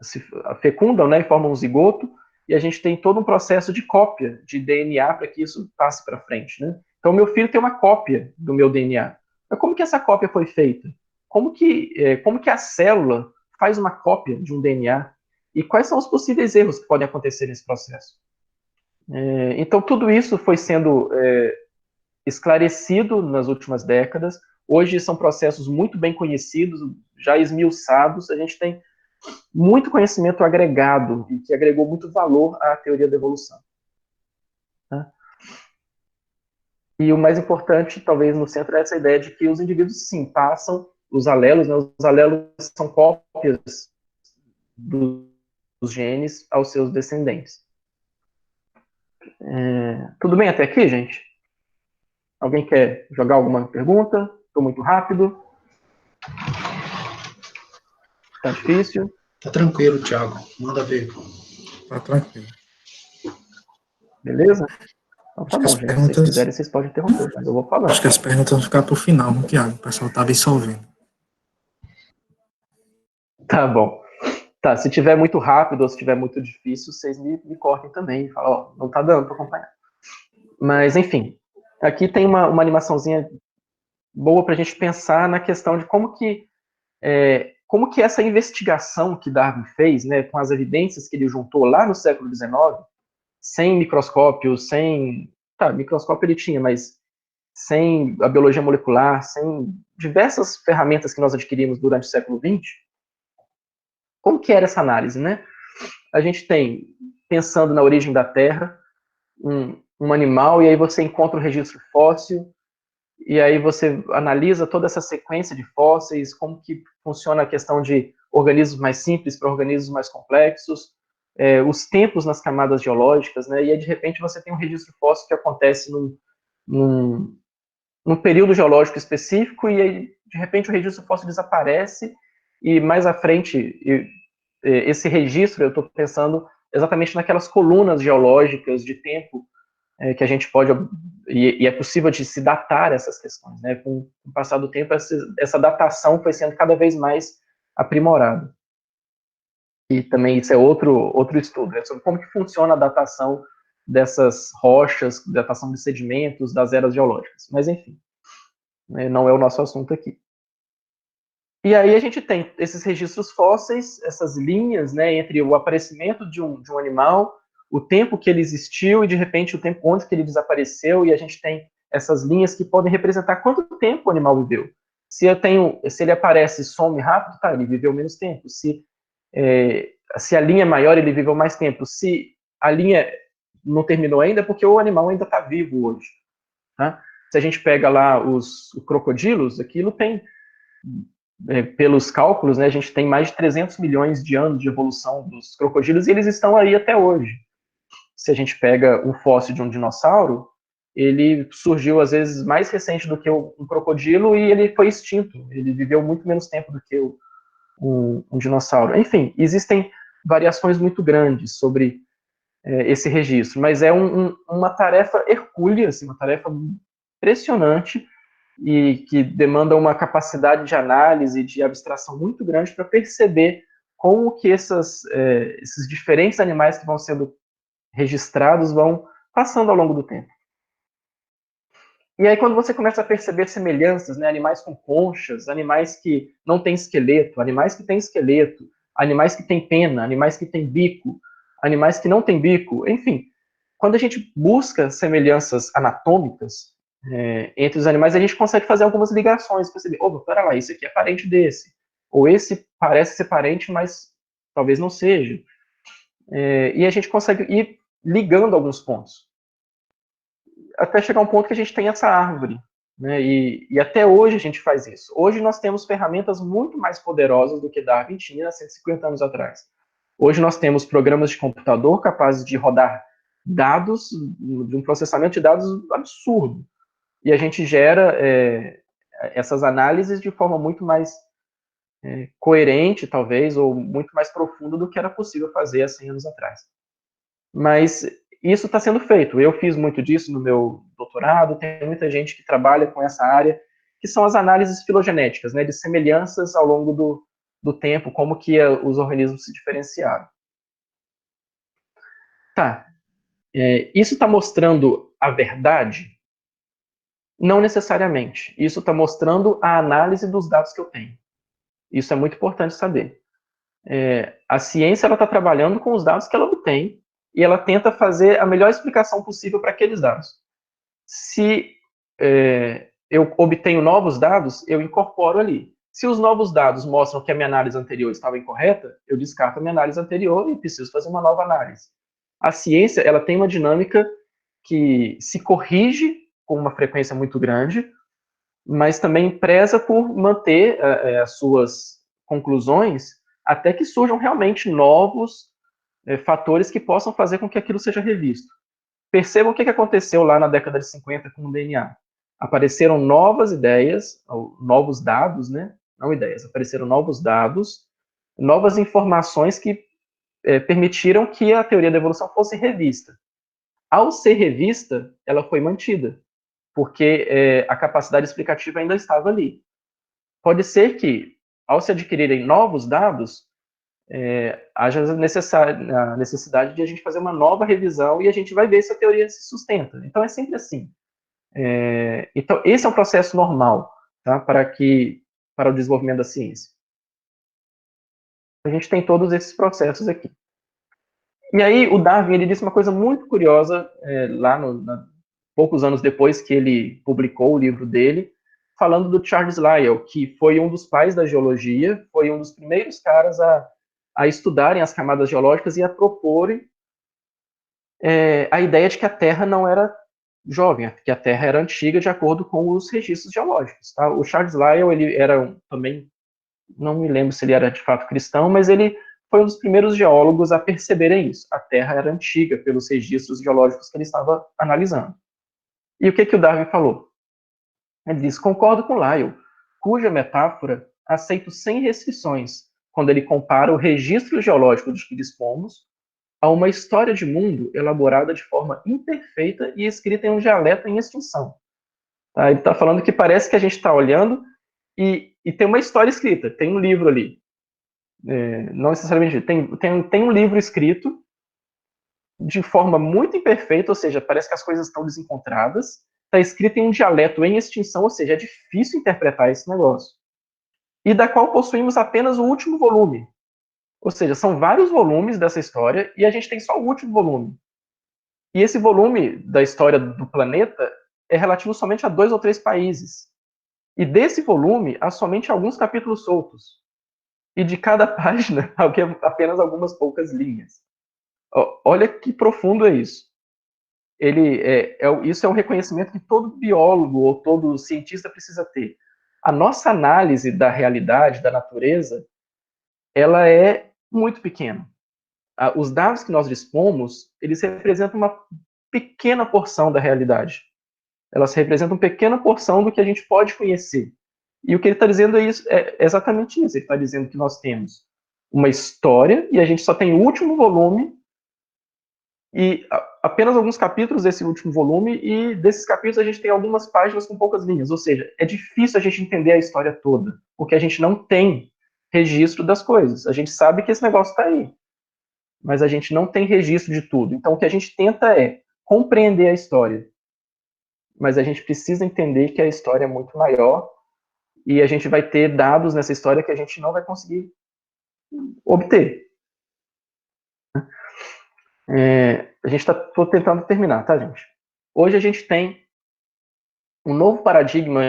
se fecundam, né, e formam um zigoto, e a gente tem todo um processo de cópia de DNA para que isso passe para frente. Né? Então, meu filho tem uma cópia do meu DNA. Mas como que essa cópia foi feita? Como que a célula faz uma cópia de um DNA? E quais são os possíveis erros que podem acontecer nesse processo? Então, tudo isso foi sendo esclarecido nas últimas décadas. Hoje são processos muito bem conhecidos, já esmiuçados. A gente tem muito conhecimento agregado e que agregou muito valor à teoria da evolução. Tá? E o mais importante, talvez, no centro é essa ideia de que os indivíduos, sim, passam os alelos, né? Os alelos são cópias dos genes aos seus descendentes. Tudo bem até aqui, gente? Alguém quer jogar alguma pergunta? Estou muito rápido? Tá difícil? Tá tranquilo, Thiago. Manda ver. Tá tranquilo. Beleza? Então tá Acho que bom, as gente. Se perguntas... vocês quiserem, vocês podem interromper, mas eu vou falando. Acho que as perguntas vão ficar para o final, Tiago. O pessoal está absolvendo. Tá bom. Tá, se tiver muito rápido ou se tiver muito difícil, vocês me cortem também. Falam, ó, não tá dando para acompanhar. Mas, enfim, aqui tem uma animaçãozinha boa para a gente pensar na questão de como que essa investigação que Darwin fez, né, com as evidências que ele juntou lá no século XIX, sem microscópio, microscópio ele tinha, mas sem a biologia molecular, sem diversas ferramentas que nós adquirimos durante o século XX, como que era essa análise, né? A gente tem, pensando na origem da Terra, um animal, e aí você encontra um registro fóssil, e aí você analisa toda essa sequência de fósseis, como que funciona a questão de organismos mais simples para organismos mais complexos, os tempos nas camadas geológicas, né? E aí, de repente, você tem um registro fóssil que acontece num período geológico específico, e aí, de repente, o registro fóssil desaparece, e mais à frente, esse registro, eu estou pensando exatamente naquelas colunas geológicas de tempo que a gente pode, e é possível de se datar essas questões, né? Com o passar do tempo, essa datação foi sendo cada vez mais aprimorada. E também isso é outro estudo, né? Sobre como que funciona a datação dessas rochas, datação de sedimentos, das eras geológicas. Mas, enfim, não é o nosso assunto aqui. E aí a gente tem esses registros fósseis, essas linhas, né, entre o aparecimento de um animal, o tempo que ele existiu e, de repente, o tempo onde que ele desapareceu, e a gente tem essas linhas que podem representar quanto tempo o animal viveu. Se ele aparece e some rápido, tá, ele viveu menos tempo. Se a linha é maior, ele viveu mais tempo. Se a linha não terminou ainda, é porque o animal ainda está vivo hoje. Tá? Se a gente pega lá os crocodilos, aquilo tem... pelos cálculos, né, a gente tem mais de 300 milhões de anos de evolução dos crocodilos e eles estão aí até hoje. Se a gente pega um fóssil de um dinossauro, ele surgiu, às vezes, mais recente do que um crocodilo e ele foi extinto. Ele viveu muito menos tempo do que um dinossauro. Enfim, existem variações muito grandes sobre esse registro, mas é uma tarefa hercúlea, assim, uma tarefa impressionante, e que demanda uma capacidade de análise, de abstração muito grande para perceber como que esses diferentes animais que vão sendo registrados vão passando ao longo do tempo. E aí, quando você começa a perceber semelhanças, né, animais com conchas, animais que não têm esqueleto, animais que têm esqueleto, animais que têm pena, animais que têm bico, animais que não têm bico, enfim, quando a gente busca semelhanças anatômicas entre os animais, a gente consegue fazer algumas ligações, perceber, opa, pera lá, esse aqui é parente desse, ou esse parece ser parente, mas talvez não seja. E a gente consegue ir ligando alguns pontos, até chegar um ponto que a gente tem essa árvore, né? E até hoje a gente faz isso. Hoje nós temos ferramentas muito mais poderosas do que Darwin tinha há 150 anos atrás. Hoje nós temos programas de computador capazes de rodar dados, de um processamento de dados absurdo. E a gente gera essas análises de forma muito mais coerente, talvez, ou muito mais profunda do que era possível fazer há 100 anos atrás. Mas isso está sendo feito. Eu fiz muito disso no meu doutorado, tem muita gente que trabalha com essa área, que são as análises filogenéticas, né, de semelhanças ao longo do tempo, como que os organismos se diferenciaram. Tá. Isso está mostrando a verdade? Não necessariamente. Isso está mostrando a análise dos dados que eu tenho. Isso é muito importante saber. A ciência está trabalhando com os dados que ela obtém e ela tenta fazer a melhor explicação possível para aqueles dados. Se eu obtenho novos dados, eu incorporo ali. Se os novos dados mostram que a minha análise anterior estava incorreta, eu descarto a minha análise anterior e preciso fazer uma nova análise. A ciência, ela tem uma dinâmica que se corrige com uma frequência muito grande, mas também preza por manter as suas conclusões até que surjam realmente novos fatores que possam fazer com que aquilo seja revisto. Percebam o que aconteceu lá na década de 50 com o DNA. Apareceram novas ideias, novos dados, né? Não ideias, apareceram novos dados, novas informações que permitiram que a teoria da evolução fosse revista. Ao ser revista, ela foi mantida, porque a capacidade explicativa ainda estava ali. Pode ser que, ao se adquirirem novos dados, haja a necessidade de a gente fazer uma nova revisão e a gente vai ver se a teoria se sustenta. Então, é sempre assim. Então, esse é um processo normal, tá, para o desenvolvimento da ciência. A gente tem todos esses processos aqui. E aí, o Darwin ele disse uma coisa muito curiosa, poucos anos depois que ele publicou o livro dele, falando do Charles Lyell, que foi um dos pais da geologia, foi um dos primeiros caras a estudarem as camadas geológicas e a proporem a ideia de que a Terra não era jovem, que a Terra era antiga de acordo com os registros geológicos. Tá? O Charles Lyell, ele era também, não me lembro se ele era de fato cristão, mas ele foi um dos primeiros geólogos a perceberem isso. A Terra era antiga pelos registros geológicos que ele estava analisando. E o que o Darwin falou? Ele diz, concordo com Lyell, cuja metáfora aceito sem restrições, quando ele compara o registro geológico de que dispomos a uma história de mundo elaborada de forma imperfeita e escrita em um dialeto em extinção. Tá? Ele está falando que parece que a gente está olhando e tem uma história escrita, tem um livro ali. Não necessariamente, tem um livro escrito de forma muito imperfeita, ou seja, parece que as coisas estão desencontradas, está escrito em um dialeto em extinção, ou seja, é difícil interpretar esse negócio. E da qual possuímos apenas o último volume. Ou seja, são vários volumes dessa história e a gente tem só o último volume. E esse volume da história do planeta é relativo somente a 2 ou 3 países. E desse volume, há somente alguns capítulos soltos. E de cada página, apenas algumas poucas linhas. Olha que profundo é isso. Isso é um reconhecimento que todo biólogo ou todo cientista precisa ter. A nossa análise da realidade, da natureza, ela é muito pequena. Os dados que nós dispomos, eles representam uma pequena porção da realidade. Elas representam uma pequena porção do que a gente pode conhecer. E o que ele está dizendo é exatamente isso. Ele está dizendo que nós temos uma história e a gente só tem o último volume e apenas alguns capítulos desse último volume, e desses capítulos a gente tem algumas páginas com poucas linhas, ou seja, é difícil a gente entender a história toda, porque a gente não tem registro das coisas, a gente sabe que esse negócio está aí, mas a gente não tem registro de tudo. Então, o que a gente tenta é compreender a história, mas a gente precisa entender que a história é muito maior e a gente vai ter dados nessa história que a gente não vai conseguir obter. A gente está tentando terminar, tá, gente? Hoje a gente tem um novo paradigma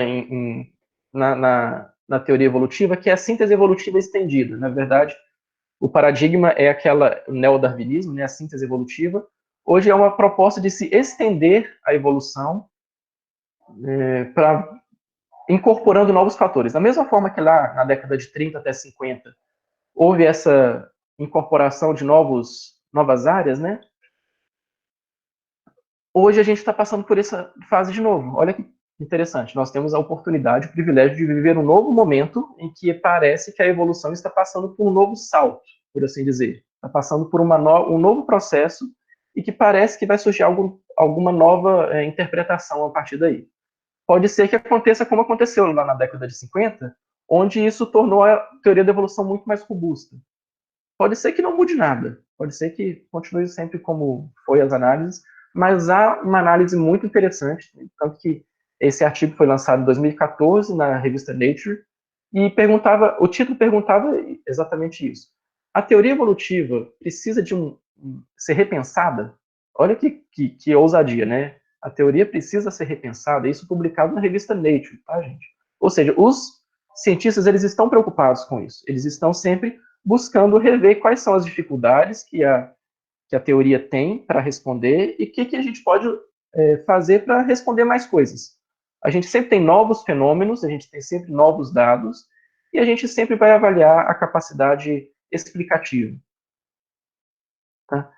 na teoria evolutiva, que é a síntese evolutiva estendida. Na verdade, o paradigma é o neodarwinismo, né, a síntese evolutiva. Hoje é uma proposta de se estender a evolução incorporando novos fatores. Da mesma forma que lá na década de 30 até 50 houve essa incorporação de novas áreas, né? Hoje a gente está passando por essa fase de novo. Olha que interessante. Nós temos a oportunidade, o privilégio de viver um novo momento em que parece que a evolução está passando por um novo salto, por assim dizer. Está passando por um novo processo e que parece que vai surgir alguma nova interpretação a partir daí. Pode ser que aconteça como aconteceu lá na década de 50, onde isso tornou a teoria da evolução muito mais robusta. Pode ser que não mude nada, pode ser que continue sempre como foi as análises, mas há uma análise muito interessante, tanto que esse artigo foi lançado em 2014 na revista Nature, e o título perguntava exatamente isso. A teoria evolutiva precisa de ser repensada? Olha que ousadia, né? A teoria precisa ser repensada, isso publicado na revista Nature, tá, gente? Ou seja, os cientistas, eles estão preocupados com isso, eles estão sempre buscando rever quais são as dificuldades que a teoria tem para responder e o que a gente pode fazer para responder mais coisas. A gente sempre tem novos fenômenos, a gente tem sempre novos dados, e a gente sempre vai avaliar a capacidade explicativa. Tá?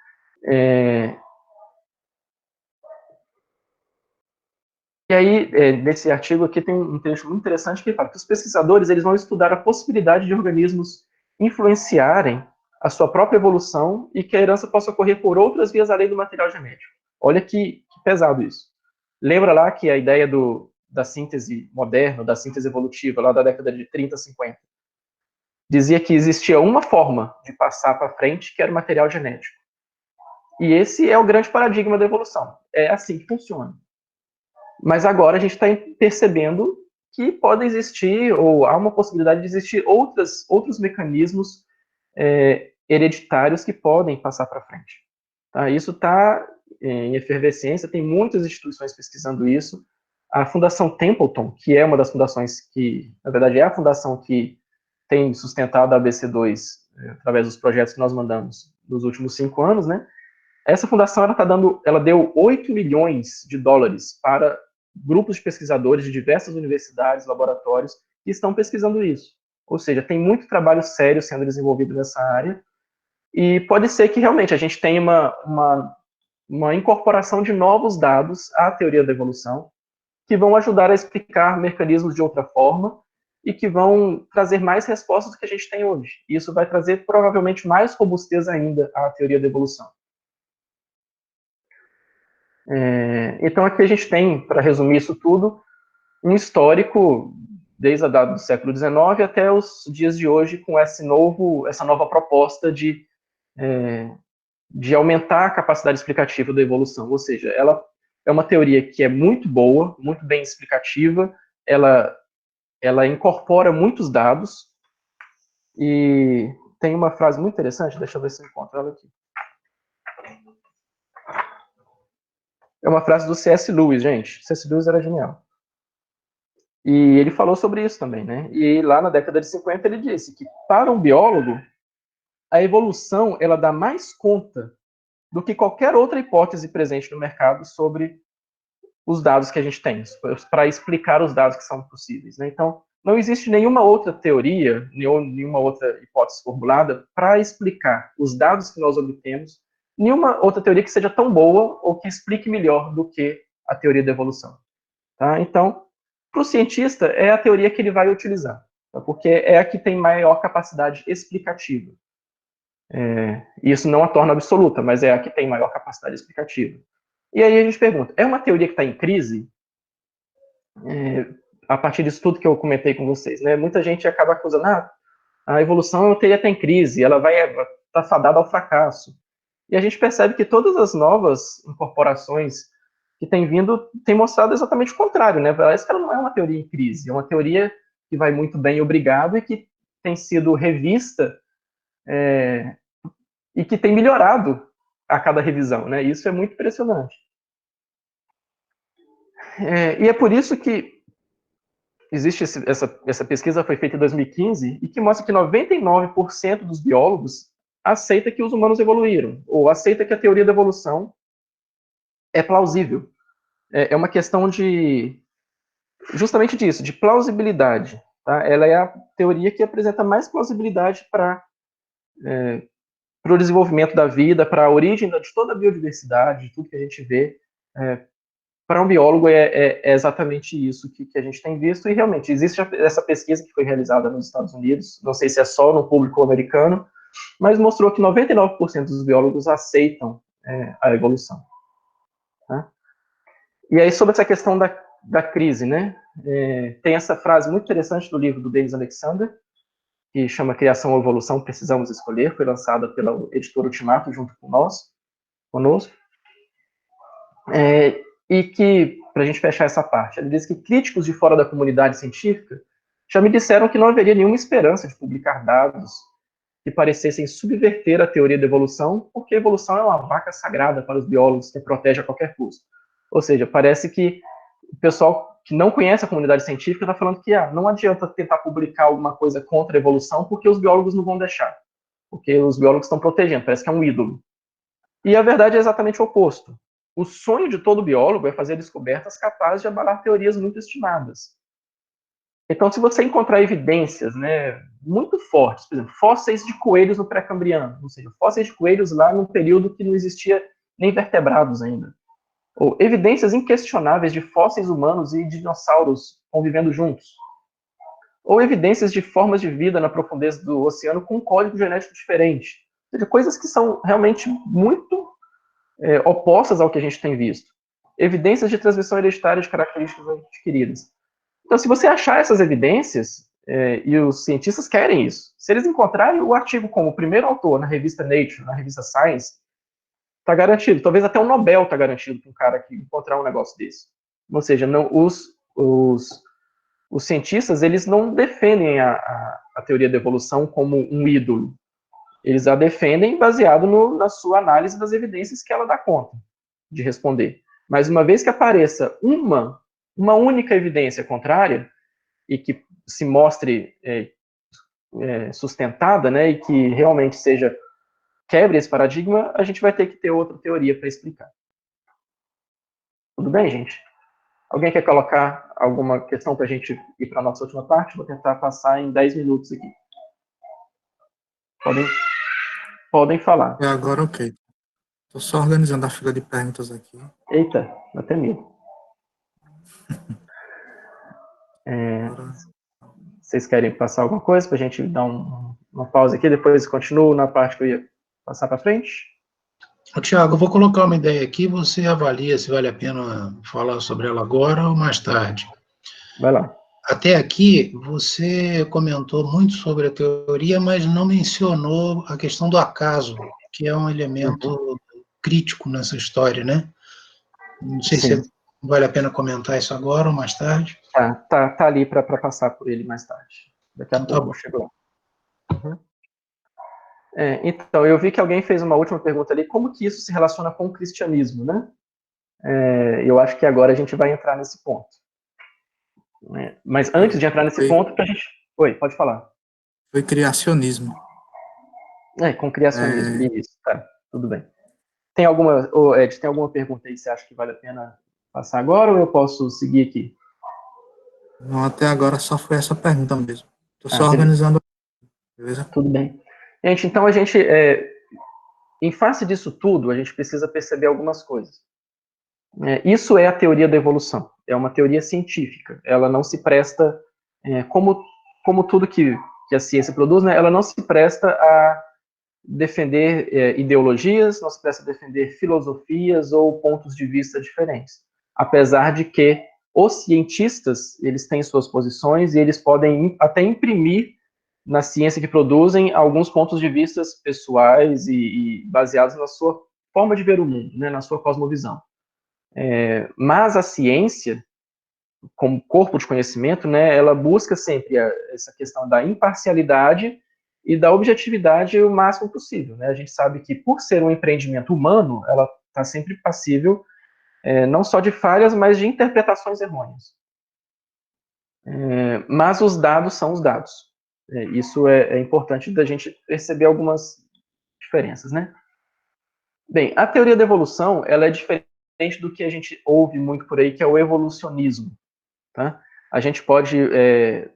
E aí, nesse artigo aqui tem um trecho muito interessante que fala que os pesquisadores eles vão estudar a possibilidade de organismos influenciarem a sua própria evolução e que a herança possa ocorrer por outras vias além do material genético. Olha que pesado isso. Lembra lá que a ideia da síntese moderna, da síntese evolutiva, lá da década de 30, 50, dizia que existia uma forma de passar para frente, que era o material genético. E esse é o grande paradigma da evolução. É assim que funciona. Mas agora a gente está percebendo que podem existir, ou há uma possibilidade de existir outros mecanismos hereditários que podem passar para frente. Tá? Isso está em efervescência, tem muitas instituições pesquisando isso. A Fundação Templeton, que é uma das fundações que, na verdade, é a fundação que tem sustentado a ABC2 através dos projetos que nós mandamos nos últimos 5 anos, né? Essa fundação ela deu 8 milhões de dólares para grupos de pesquisadores de diversas universidades, laboratórios, que estão pesquisando isso. Ou seja, tem muito trabalho sério sendo desenvolvido nessa área, e pode ser que realmente a gente tenha uma incorporação de novos dados à teoria da evolução, que vão ajudar a explicar mecanismos de outra forma, e que vão trazer mais respostas do que a gente tem hoje. E isso vai trazer, provavelmente, mais robustez ainda à teoria da evolução. Então, aqui a gente tem, para resumir isso tudo, um histórico desde a data do século XIX até os dias de hoje, com essa nova proposta de aumentar a capacidade explicativa da evolução. Ou seja, ela é uma teoria que é muito boa, muito bem explicativa, ela incorpora muitos dados, e tem uma frase muito interessante, deixa eu ver se eu encontro ela aqui. É uma frase do C.S. Lewis, gente. C.S. Lewis era genial. E ele falou sobre isso também, né? E lá na década de 50 ele disse que, para um biólogo, a evolução ela dá mais conta do que qualquer outra hipótese presente no mercado sobre os dados que a gente tem, para explicar os dados que são possíveis, né? Então, não existe nenhuma outra teoria, nenhuma outra hipótese formulada para explicar os dados que nós obtemos, nenhuma outra teoria que seja tão boa ou que explique melhor do que a teoria da evolução. Tá? Então, para o cientista, é a teoria que ele vai utilizar, tá? Porque é a que tem maior capacidade explicativa. Isso não a torna absoluta, mas é a que tem maior capacidade explicativa. E aí a gente pergunta, é uma teoria que está em crise? A partir disso tudo que eu comentei com vocês, né? Muita gente acaba acusando, a evolução é uma teoria está em crise, ela vai estar fadada ao fracasso. E a gente percebe que todas as novas incorporações que têm vindo têm mostrado exatamente o contrário, né? Parece que ela não é uma teoria em crise, é uma teoria que vai muito bem, obrigado, e que tem sido revista e que tem melhorado a cada revisão, né? Isso é muito impressionante. E é por isso que existe essa pesquisa, foi feita em 2015, e que mostra que 99% dos biólogos aceita que os humanos evoluíram, ou aceita que a teoria da evolução é plausível. É uma questão justamente disso, de plausibilidade. Tá? Ela é a teoria que apresenta mais plausibilidade para o desenvolvimento da vida, para a origem de toda a biodiversidade, de tudo que a gente vê. Para um biólogo é exatamente isso que a gente tem visto, e realmente existe essa pesquisa que foi realizada nos Estados Unidos, não sei se é só no público americano, mas mostrou que 99% dos biólogos aceitam a evolução. Tá? E aí, sobre essa questão da crise, né? Tem essa frase muito interessante do livro do Dennis Alexander, que chama Criação ou Evolução, Precisamos Escolher, foi lançada pela editora Ultimato, junto conosco. E que, para a gente fechar essa parte, ele diz que críticos de fora da comunidade científica já me disseram que não haveria nenhuma esperança de publicar dados que parecessem subverter a teoria da evolução, porque a evolução é uma vaca sagrada para os biólogos que protege a qualquer custo. Ou seja, parece que o pessoal que não conhece a comunidade científica está falando que não adianta tentar publicar alguma coisa contra a evolução, porque os biólogos não vão deixar. Porque os biólogos estão protegendo, parece que é um ídolo. E a verdade é exatamente o oposto. O sonho de todo biólogo é fazer descobertas capazes de abalar teorias muito estimadas. Então, se você encontrar evidências, né, muito fortes, por exemplo, fósseis de coelhos no pré-cambriano, ou seja, fósseis de coelhos lá num período que não existia nem vertebrados ainda, ou evidências inquestionáveis de fósseis humanos e dinossauros convivendo juntos, ou evidências de formas de vida na profundeza do oceano com um código genético diferente, ou seja, coisas que são realmente muito opostas ao que a gente tem visto. Evidências de transmissão hereditária de características adquiridas. Então, se você achar essas evidências, e os cientistas querem isso, se eles encontrarem o artigo como o primeiro autor na revista Nature, na revista Science, está garantido. Talvez até um Nobel está garantido para um cara que encontrar um negócio desse. Ou seja, não, os cientistas, eles não defendem a teoria da evolução como um ídolo. Eles a defendem baseado na sua análise das evidências que ela dá conta de responder. Mas uma vez que apareça uma única evidência contrária, e que se mostre sustentada, né, e que realmente quebre esse paradigma, a gente vai ter que ter outra teoria para explicar. Tudo bem, gente? Alguém quer colocar alguma questão para a gente ir para a nossa última parte? Vou tentar passar em 10 minutos aqui. Podem falar. Agora, ok. Estou só organizando a fila de perguntas aqui. Eita, até medo. Vocês querem passar alguma coisa para a gente dar uma pausa aqui, depois continuo na parte que eu ia passar para frente? Tiago, eu vou colocar uma ideia aqui, você avalia se vale a pena falar sobre ela agora ou mais tarde. Vai lá. Até aqui, você comentou muito sobre a teoria, mas não mencionou a questão do acaso, que é um elemento crítico nessa história, né? Não sei se vale a pena comentar isso agora ou mais tarde. Tá ali para passar por ele mais tarde. Daqui a pouco eu chego lá. Então, eu vi que alguém fez uma última pergunta ali, como que isso se relaciona com o cristianismo, né? Eu acho que agora a gente vai entrar nesse ponto. Mas antes de entrar nesse ponto, pra gente... Oi, pode falar. Foi criacionismo. Com criacionismo, isso, tá, tudo bem. Ed, tem alguma pergunta aí que você acha que vale a pena passar agora, ou eu posso seguir aqui? Não, até agora só foi essa pergunta mesmo. Estou só organizando. Beleza? Tudo bem. Gente, então em face disso tudo, a gente precisa perceber algumas coisas. Isso é a teoria da evolução. É uma teoria científica. Ela não se presta, como tudo que a ciência produz, né, ela não se presta a defender ideologias, não se presta a defender filosofias ou pontos de vista diferentes. Apesar de que os cientistas, eles têm suas posições e eles podem até imprimir na ciência que produzem alguns pontos de vista pessoais e baseados na sua forma de ver o mundo, né, na sua cosmovisão. Mas a ciência, como corpo de conhecimento, né, ela busca sempre essa questão da imparcialidade e da objetividade o máximo possível, né? A gente sabe que, por ser um empreendimento humano, ela está sempre passível não só de falhas, mas de interpretações errôneas. Mas os dados são os dados. Isso é importante da gente perceber algumas diferenças, né? Bem, a teoria da evolução, ela é diferente do que a gente ouve muito por aí, que é o evolucionismo. Tá? A gente pode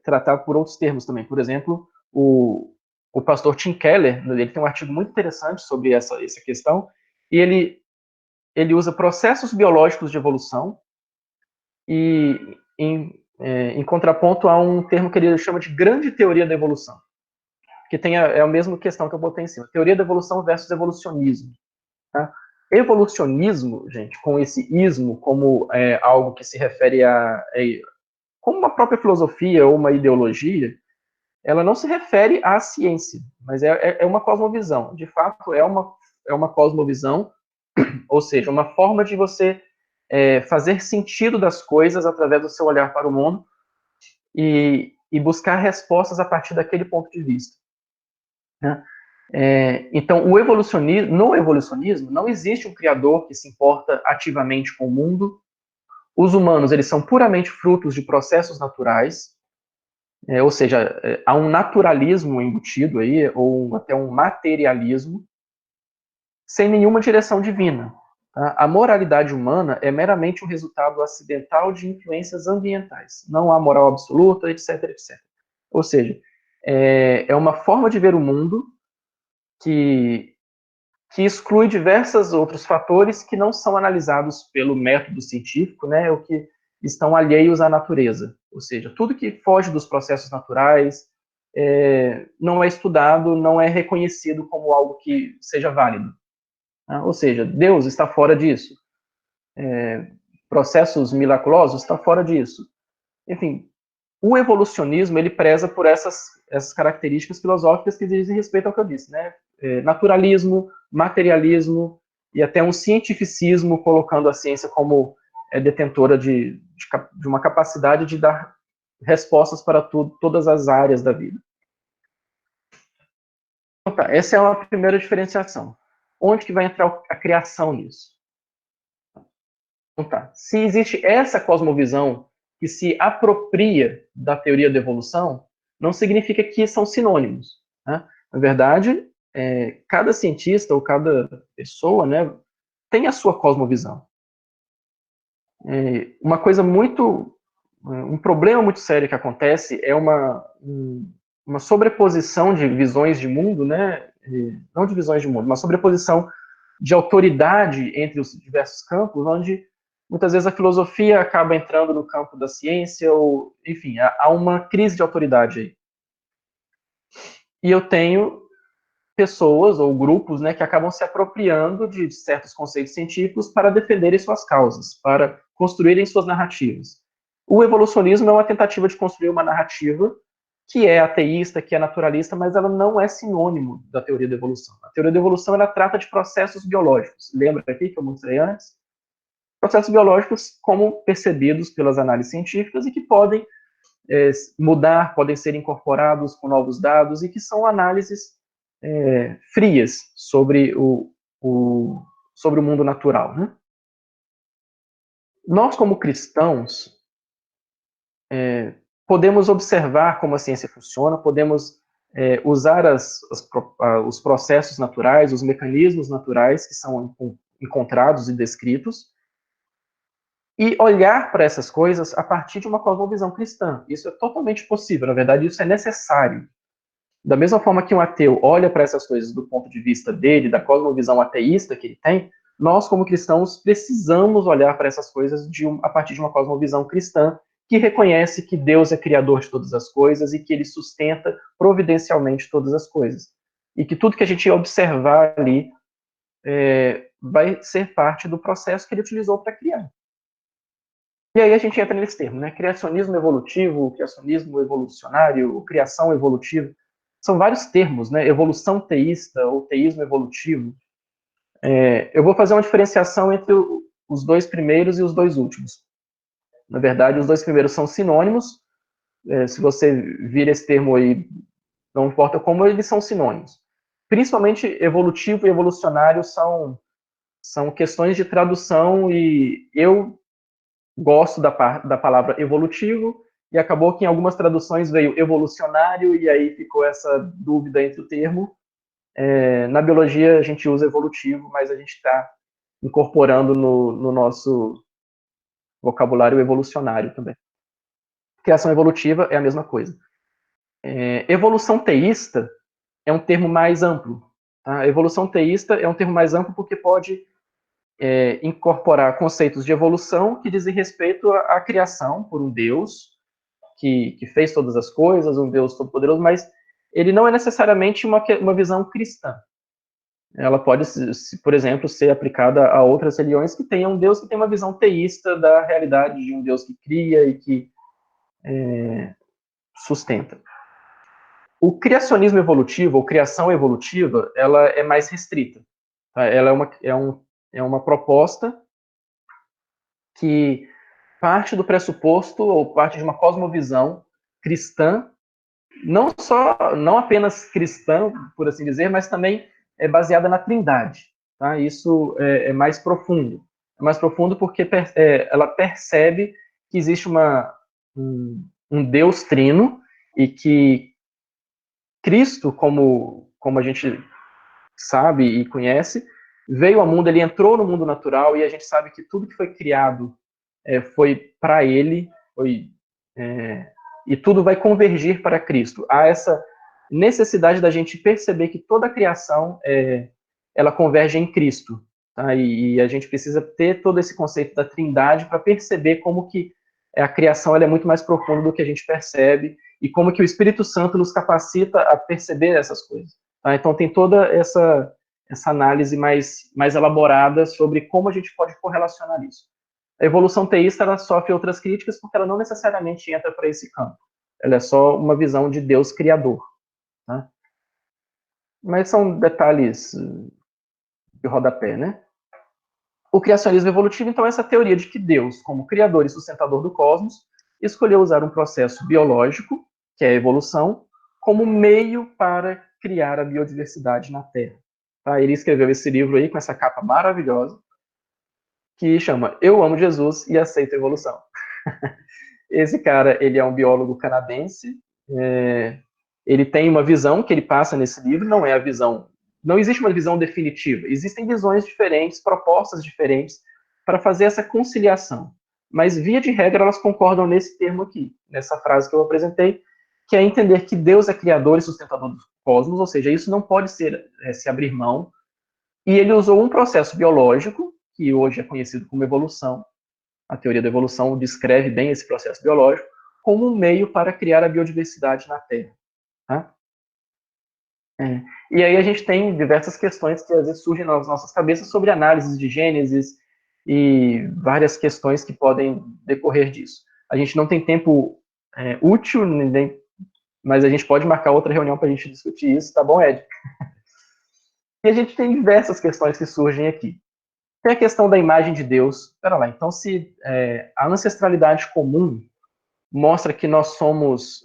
tratar por outros termos também. Por exemplo, o pastor Tim Keller, ele tem um artigo muito interessante sobre essa questão, e ele usa processos biológicos de evolução e em contraponto a um termo que ele chama de grande teoria da evolução, que é a mesma questão que eu botei em cima. Teoria da evolução versus evolucionismo. Tá? Evolucionismo, gente, com esse ismo como algo que se refere como uma própria filosofia ou uma ideologia, ela não se refere à ciência, mas é uma cosmovisão. De fato, é uma cosmovisão, ou seja, uma forma de você fazer sentido das coisas através do seu olhar para o mundo e buscar respostas a partir daquele ponto de vista. Né? Então, no evolucionismo, não existe um criador que se importa ativamente com o mundo. Os humanos, eles são puramente frutos de processos naturais, ou seja, há um naturalismo embutido aí, ou até um materialismo, sem nenhuma direção divina. Tá? A moralidade humana é meramente um resultado acidental de influências ambientais. Não há moral absoluta, etc, etc. Ou seja, é uma forma de ver o mundo que exclui diversos outros fatores que não são analisados pelo método científico, né, ou que estão alheios à natureza. Ou seja, tudo que foge dos processos naturais não é estudado, não é reconhecido como algo que seja válido. Né? Ou seja, Deus está fora disso. Processos miraculosos está fora disso. Enfim, o evolucionismo, ele preza por essas características filosóficas que dizem respeito ao que eu disse, né? Naturalismo, materialismo e até um cientificismo, colocando a ciência como detentora de uma capacidade de dar respostas para todas as áreas da vida. Então, tá, essa é uma primeira diferenciação. Onde que vai entrar a criação nisso? Então, tá. Se existe essa cosmovisão que se apropria da teoria da evolução, não significa que são sinônimos. Né? Na verdade, cada cientista ou cada pessoa, né, tem a sua cosmovisão. Um problema muito sério que acontece é uma sobreposição de visões de mundo, né, não de visões de mundo, uma sobreposição de autoridade entre os diversos campos, onde muitas vezes a filosofia acaba entrando no campo da ciência, ou, enfim, há uma crise de autoridade aí. E eu tenho pessoas ou grupos, né, que acabam se apropriando de certos conceitos científicos para defenderem suas causas, para construírem suas narrativas. O evolucionismo é uma tentativa de construir uma narrativa que é ateísta, que é naturalista, mas ela não é sinônimo da teoria da evolução. A teoria da evolução, ela trata de processos biológicos. Lembra aqui que eu mostrei antes? Processos biológicos como percebidos pelas análises científicas e que podem mudar, podem ser incorporados com novos dados e que são análises frias sobre o mundo natural. Né? Nós, como cristãos, podemos observar como a ciência funciona, podemos usar os processos naturais, os mecanismos naturais que são encontrados e descritos, e olhar para essas coisas a partir de uma cosmovisão cristã. Isso é totalmente possível, na verdade, isso é necessário. Da mesma forma que um ateu olha para essas coisas do ponto de vista dele, da cosmovisão ateísta que ele tem, nós, como cristãos, precisamos olhar para essas coisas a partir de uma cosmovisão cristã que reconhece que Deus é criador de todas as coisas e que ele sustenta providencialmente todas as coisas. E que tudo que a gente observar ali vai ser parte do processo que ele utilizou para criar. E aí a gente entra nesse termo, né? Criacionismo evolutivo, criacionismo evolucionário, criação evolutiva. são vários termos, né? Evolução teísta ou teísmo evolutivo. Eu vou fazer uma diferenciação entre os dois primeiros e os dois últimos. Na verdade, os dois primeiros são sinônimos. Se você vir esse termo aí, não importa como, eles são sinônimos. Principalmente evolutivo e evolucionário são questões de tradução, e eu gosto da palavra evolutivo, e acabou que em algumas traduções veio evolucionário, e aí ficou essa dúvida entre o termo. Na biologia a gente usa evolutivo, mas a gente está incorporando no nosso vocabulário evolucionário também. Criação evolutiva é a mesma coisa. Evolução teísta é um termo mais amplo. Tá? Evolução teísta é um termo mais amplo porque pode incorporar conceitos de evolução que dizem respeito à criação por um Deus que fez todas as coisas, um Deus todo-poderoso, mas ele não é necessariamente uma visão cristã. Ela pode, por exemplo, ser aplicada a outras religiões que tenham um Deus que tem uma visão teísta da realidade de um Deus que cria e que sustenta. O criacionismo evolutivo, ou criação evolutiva, ela é mais restrita. Tá? Ela é uma proposta que parte do pressuposto, ou parte de uma cosmovisão cristã, não apenas cristã, por assim dizer, mas também é baseada na Trindade. Tá? Isso é mais profundo. É mais profundo porque ela percebe que existe um Deus trino, e que Cristo, como a gente sabe e conhece, veio ao mundo, ele entrou no mundo natural, e a gente sabe que tudo que foi criado foi para ele, e tudo vai convergir para Cristo. Há essa necessidade da gente perceber que toda a criação ela converge em Cristo. Tá? E a gente precisa ter todo esse conceito da Trindade para perceber como que a criação ela é muito mais profunda do que a gente percebe, e como que o Espírito Santo nos capacita a perceber essas coisas. Tá? Então tem toda essa análise mais elaborada sobre como a gente pode correlacionar isso. A evolução teísta ela sofre outras críticas porque ela não necessariamente entra para esse campo. Ela é só uma visão de Deus criador. Tá? Mas são detalhes de rodapé, né? O criacionismo evolutivo, então, é essa teoria de que Deus, como criador e sustentador do cosmos, escolheu usar um processo biológico, que é a evolução, como meio para criar a biodiversidade na Terra. Tá? Ele escreveu esse livro aí com essa capa maravilhosa, que chama Eu Amo Jesus e Aceito a Evolução. Esse cara, ele é um biólogo canadense, ele tem uma visão que ele passa nesse livro, não existe uma visão definitiva, existem visões diferentes, propostas diferentes para fazer essa conciliação, mas via de regra elas concordam nesse termo aqui, nessa frase que eu apresentei, que é entender que Deus é criador e sustentador do cosmos, ou seja, isso não pode se abrir mão, e ele usou um processo biológico, que hoje é conhecido como evolução. A teoria da evolução descreve bem esse processo biológico como um meio para criar a biodiversidade na Terra. Tá? E aí a gente tem diversas questões que às vezes surgem nas nossas cabeças sobre análises de Gênesis e várias questões que podem decorrer disso. A gente não tem tempo útil, mas a gente pode marcar outra reunião para a gente discutir isso, tá bom, Ed? E a gente tem diversas questões que surgem aqui. Tem a questão da imagem de Deus. Espera lá, então se a ancestralidade comum mostra que nós somos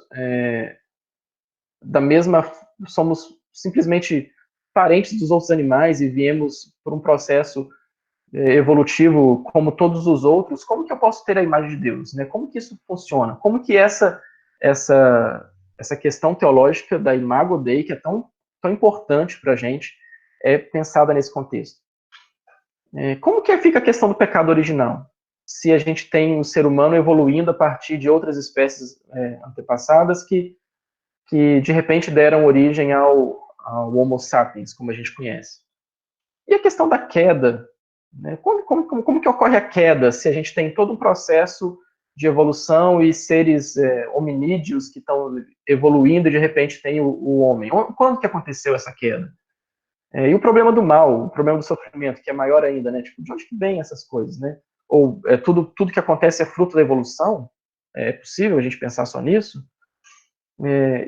somos simplesmente parentes dos outros animais e viemos por um processo evolutivo como todos os outros, como que eu posso ter a imagem de Deus? Né? Como que isso funciona? Como que essa questão teológica da imago Dei, que é tão importante para a gente, é pensada nesse contexto? Como que fica a questão do pecado original? Se a gente tem um ser humano evoluindo a partir de outras espécies antepassadas que de repente deram origem ao Homo sapiens, como a gente conhece. E a questão da queda, né? Como que ocorre a queda se a gente tem todo um processo de evolução e seres hominídeos que estão evoluindo e de repente tem o homem? Quando que aconteceu essa queda? E o problema do mal, o problema do sofrimento, que é maior ainda, né? Tipo, de onde que vem essas coisas, né? Ou tudo que acontece é fruto da evolução? É possível a gente pensar só nisso?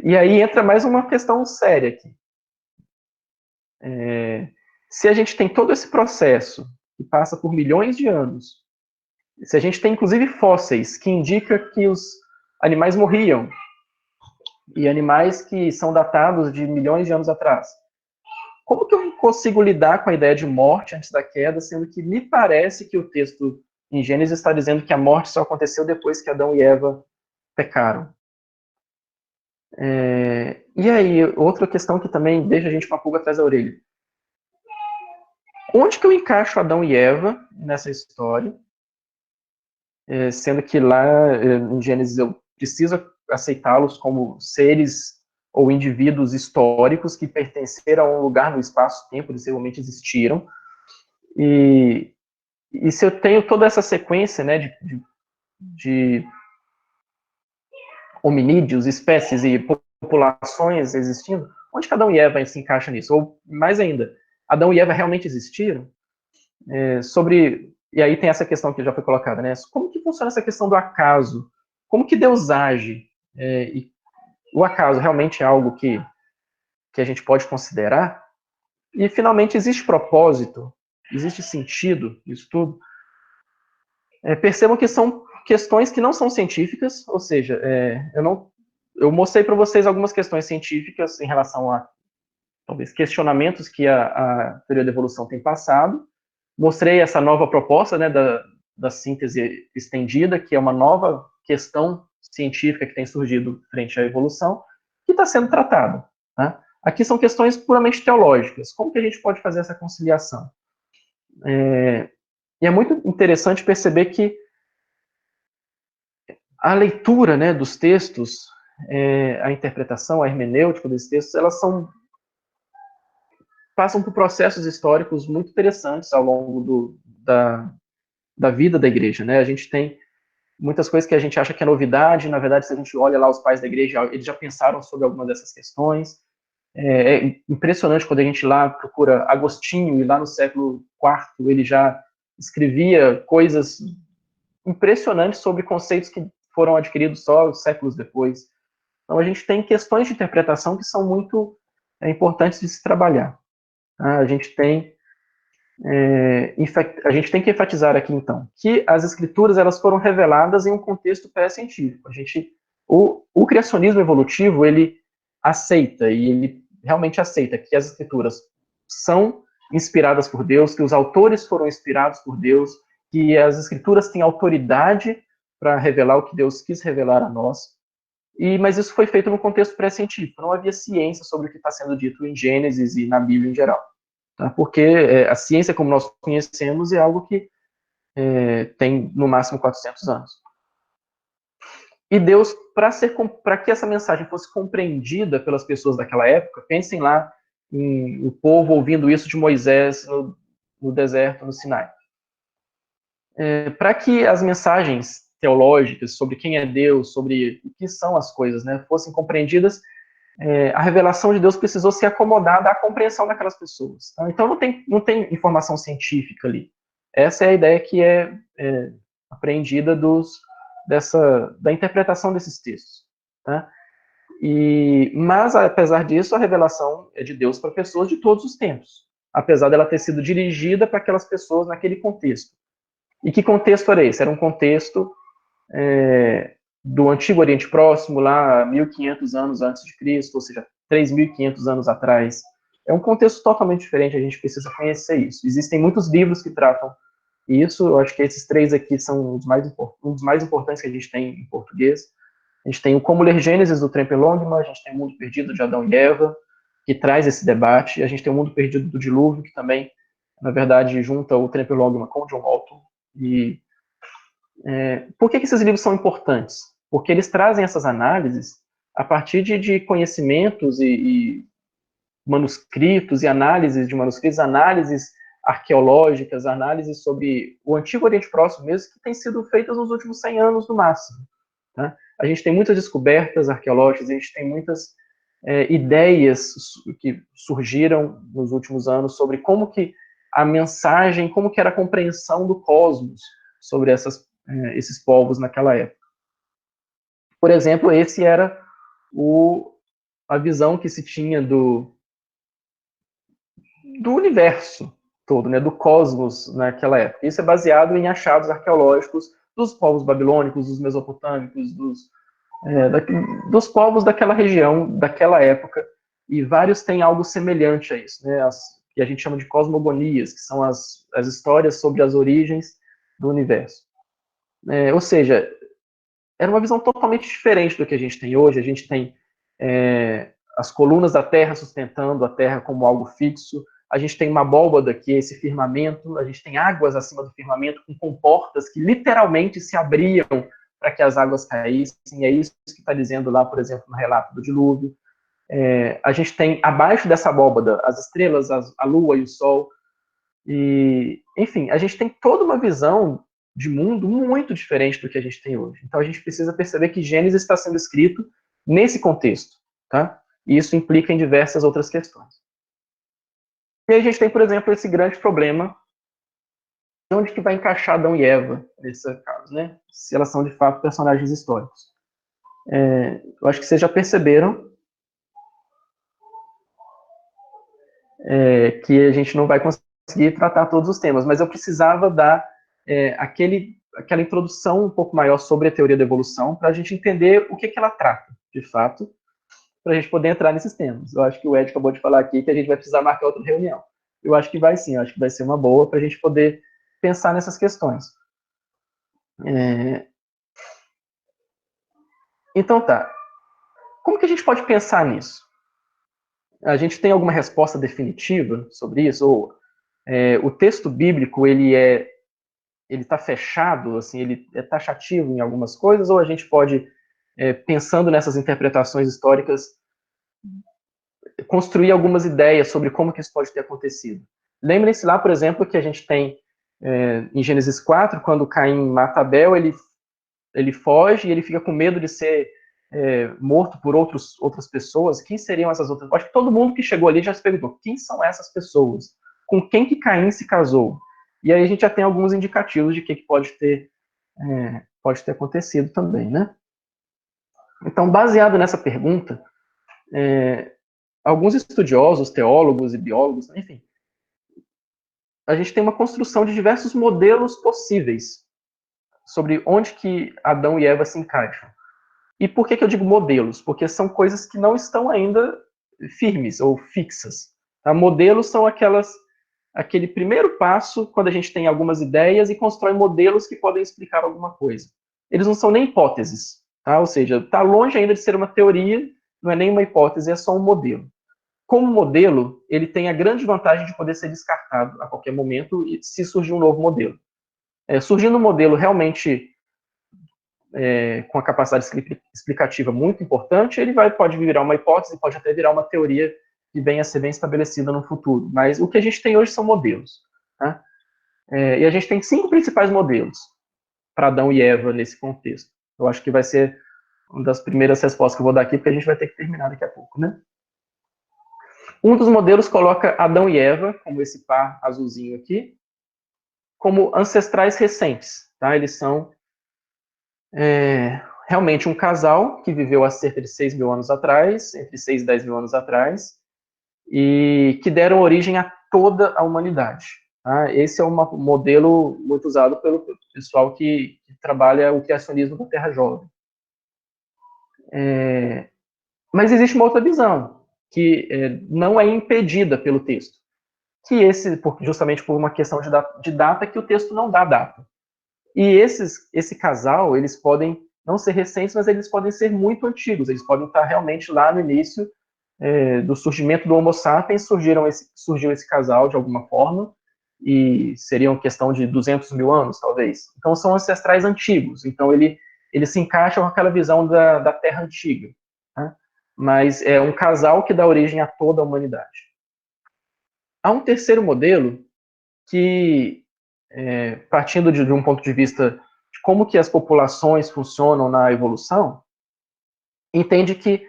E aí entra mais uma questão séria aqui. Se a gente tem todo esse processo que passa por milhões de anos, se a gente tem inclusive fósseis que indicam que os animais morriam, e animais que são datados de milhões de anos atrás, como que eu consigo lidar com a ideia de morte antes da queda, sendo que me parece que o texto em Gênesis está dizendo que a morte só aconteceu depois que Adão e Eva pecaram? E aí, outra questão que também deixa a gente com a pulga atrás da orelha. Onde que eu encaixo Adão e Eva nessa história? Sendo que lá em Gênesis eu preciso aceitá-los como seres ou indivíduos históricos que pertenceram a um lugar no espaço-tempo, eles realmente existiram. E se eu tenho toda essa sequência, né, de hominídeos, espécies e populações existindo, onde que Adão e Eva se encaixa nisso? Ou, mais ainda, Adão e Eva realmente existiram? E aí tem essa questão que já foi colocada, né? Como que funciona essa questão do acaso? Como que Deus age? E o acaso realmente é algo que a gente pode considerar? E, finalmente, existe propósito? Existe sentido nisso tudo? Percebam que são questões que não são científicas, ou seja, eu mostrei para vocês algumas questões científicas em relação a, talvez, questionamentos que a teoria da evolução tem passado. Mostrei essa nova proposta, né, da síntese estendida, que é uma nova questão científica que tem surgido frente à evolução, que está sendo tratada. Né? Aqui são questões puramente teológicas. Como que a gente pode fazer essa conciliação? E é muito interessante perceber que a leitura, né, dos textos, a interpretação, a hermenêutica desses textos, elas passam por processos históricos muito interessantes ao longo da vida da igreja. Né? A gente tem muitas coisas que a gente acha que é novidade, na verdade, se a gente olha lá os pais da igreja, eles já pensaram sobre algumas dessas questões. É impressionante quando a gente lá procura Agostinho, e lá no século IV ele já escrevia coisas impressionantes sobre conceitos que foram adquiridos só séculos depois. Então a gente tem questões de interpretação que são muito importantes de se trabalhar. Tá? A gente tem que enfatizar aqui, então, que as escrituras elas foram reveladas em um contexto pré-científico. O criacionismo evolutivo, ele aceita, e ele realmente aceita, que as escrituras são inspiradas por Deus, que os autores foram inspirados por Deus, que as escrituras têm autoridade para revelar o que Deus quis revelar a nós. Mas isso foi feito no contexto pré-científico. Não havia ciência sobre o que está sendo dito em Gênesis e na Bíblia em geral. Tá? Porque a ciência, como nós conhecemos, é algo que tem no máximo 400 anos. E Deus, para que essa mensagem fosse compreendida pelas pessoas daquela época, pensem lá em o povo ouvindo isso de Moisés no deserto, no Sinai. Para que as mensagens teológicas sobre quem é Deus, sobre o que são as coisas, né, fossem compreendidas, a revelação de Deus precisou ser acomodada à compreensão daquelas pessoas. Tá? Então não tem informação científica ali. Essa é a ideia que é apreendida da interpretação desses textos. Tá? Mas, apesar disso, a revelação é de Deus para pessoas de todos os tempos, apesar dela ter sido dirigida para aquelas pessoas naquele contexto. E que contexto era esse? Era um contexto do Antigo Oriente Próximo, lá 1.500 anos antes de Cristo, ou seja, 3.500 anos atrás. É um contexto totalmente diferente, a gente precisa conhecer isso. Existem muitos livros que tratam isso, eu acho que esses três aqui são um dos mais importantes que a gente tem em português. A gente tem o Como Ler Gênesis, do Tremper Longman, a gente tem o Mundo Perdido, de Adão e Eva, que traz esse debate, e a gente tem o Mundo Perdido do Dilúvio, que também, na verdade, junta o Tremper Longman com o John Walton. Por que esses livros são importantes? Porque eles trazem essas análises a partir de conhecimentos e manuscritos e análises de manuscritos, análises arqueológicas, análises sobre o Antigo Oriente Próximo mesmo, que têm sido feitas nos últimos 100 anos no máximo. Tá? A gente tem muitas descobertas arqueológicas, a gente tem muitas ideias que surgiram nos últimos anos sobre como que a mensagem, como que era a compreensão do cosmos sobre esses povos naquela época. Por exemplo, esse era a visão que se tinha do universo todo, né, do cosmos naquela época. Isso é baseado em achados arqueológicos dos povos babilônicos, dos mesopotâmicos, dos povos daquela região, daquela época, e vários têm algo semelhante a isso, né, que a gente chama de cosmogonias, que são as histórias sobre as origens do universo. Ou seja, era uma visão totalmente diferente do que a gente tem hoje. A gente tem as colunas da Terra sustentando a Terra como algo fixo, a gente tem uma abóbada, que é esse firmamento, a gente tem águas acima do firmamento com comportas que literalmente se abriam para que as águas caíssem, é isso que está dizendo lá, por exemplo, no relato do dilúvio. A gente tem abaixo dessa abóbada as estrelas, a lua e o sol, e, enfim, a gente tem toda uma visão de mundo muito diferente do que a gente tem hoje. Então a gente precisa perceber que Gênesis está sendo escrito nesse contexto, tá? E isso implica em diversas outras questões. E aí a gente tem, por exemplo, esse grande problema de onde que vai encaixar Adão e Eva nesse caso, né? Se elas são de fato personagens históricos. Eu acho que vocês já perceberam que a gente não vai conseguir tratar todos os temas, mas eu precisava dar aquela introdução um pouco maior sobre a teoria da evolução para a gente entender o que ela trata, de fato, para a gente poder entrar nesses temas. Eu acho que o Ed acabou de falar aqui que a gente vai precisar marcar outra reunião. Eu acho que vai sim, eu acho que vai ser uma boa para a gente poder pensar nessas questões. Então tá. Como que a gente pode pensar nisso? A gente tem alguma resposta definitiva sobre isso? Ou o texto bíblico ele está fechado, assim, ele é taxativo em algumas coisas, ou a gente pode, pensando nessas interpretações históricas, construir algumas ideias sobre como que isso pode ter acontecido. Lembrem-se lá, por exemplo, que a gente tem em Gênesis 4, quando Caim mata Abel, ele foge e ele fica com medo de ser morto por outras pessoas. Quem seriam essas outras? Acho que todo mundo que chegou ali já se perguntou, quem são essas pessoas? Com quem que Caim se casou? E aí a gente já tem alguns indicativos de que pode ter acontecido também, né? Então, baseado nessa pergunta, alguns estudiosos, teólogos e biólogos, enfim, a gente tem uma construção de diversos modelos possíveis sobre onde que Adão e Eva se encaixam. E por que eu digo modelos? Porque são coisas que não estão ainda firmes ou fixas. Tá? Modelos são aquele primeiro passo quando a gente tem algumas ideias e constrói modelos que podem explicar alguma coisa. Eles não são nem hipóteses, tá? Ou seja, está longe ainda de ser uma teoria, não é nem uma hipótese, é só um modelo. Como modelo, ele tem a grande vantagem de poder ser descartado a qualquer momento se surgir um novo modelo. Surgindo um modelo realmente com a capacidade explicativa muito importante, ele pode virar uma hipótese, pode até virar uma teoria que venha a ser bem estabelecida no futuro. Mas o que a gente tem hoje são modelos. Tá? E a gente tem 5 principais modelos para Adão e Eva nesse contexto. Eu acho que vai ser uma das primeiras respostas que eu vou dar aqui, porque a gente vai ter que terminar daqui a pouco, né? Um dos modelos coloca Adão e Eva, como esse par azulzinho aqui, como ancestrais recentes. Tá? Eles são realmente um casal que viveu há cerca de 6 mil anos atrás, entre 6 e 10 mil anos atrás, e que deram origem a toda a humanidade. Tá? Esse é um modelo muito usado pelo pessoal que trabalha o criacionismo da Terra Jovem. Mas existe uma outra visão, que não é impedida pelo texto, que justamente por uma questão de data, que o texto não dá data. E esse casal, eles podem não ser recentes, mas eles podem ser muito antigos, eles podem estar realmente lá no início do surgimento do Homo sapiens, surgiu esse casal de alguma forma, e seria uma questão de 200 mil anos, talvez. Então são ancestrais antigos, então eles se encaixam com aquela visão da Terra antiga. Tá? Mas é um casal que dá origem a toda a humanidade. Há um terceiro modelo que, partindo de um ponto de vista de como que as populações funcionam na evolução, entende que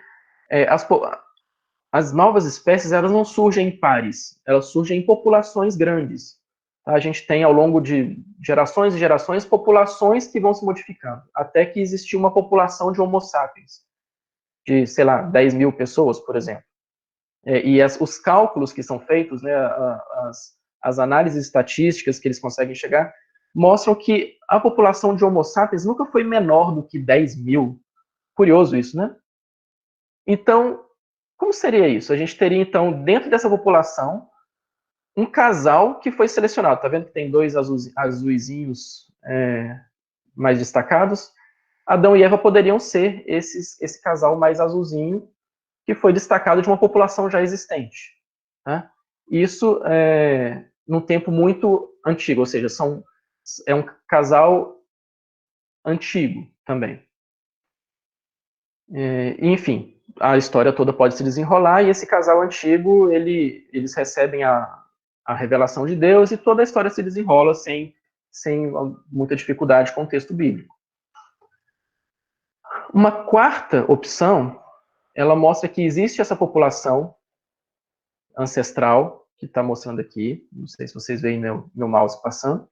as novas espécies elas não surgem em pares, elas surgem em populações grandes. Tá? A gente tem, ao longo de gerações e gerações, populações que vão se modificando, até que existiu uma população de Homo sapiens. de, sei lá, 10 mil pessoas, por exemplo. E os cálculos que são feitos, né, as análises estatísticas que eles conseguem chegar, mostram que a população de Homo sapiens nunca foi menor do que 10 mil. Curioso isso, né? Então, como seria isso? A gente teria, então, dentro dessa população, um casal que foi selecionado. Tá vendo que tem dois azuizinhos mais destacados? Adão e Eva poderiam ser esse casal mais azulzinho que foi destacado de uma população já existente. Né? Isso num tempo muito antigo, ou seja, é um casal antigo também. Enfim, a história toda pode se desenrolar e esse casal antigo, eles recebem a revelação de Deus e toda a história se desenrola sem muita dificuldade com o texto bíblico. Uma quarta opção, ela mostra que existe essa população ancestral, que está mostrando aqui, não sei se vocês veem meu mouse passando,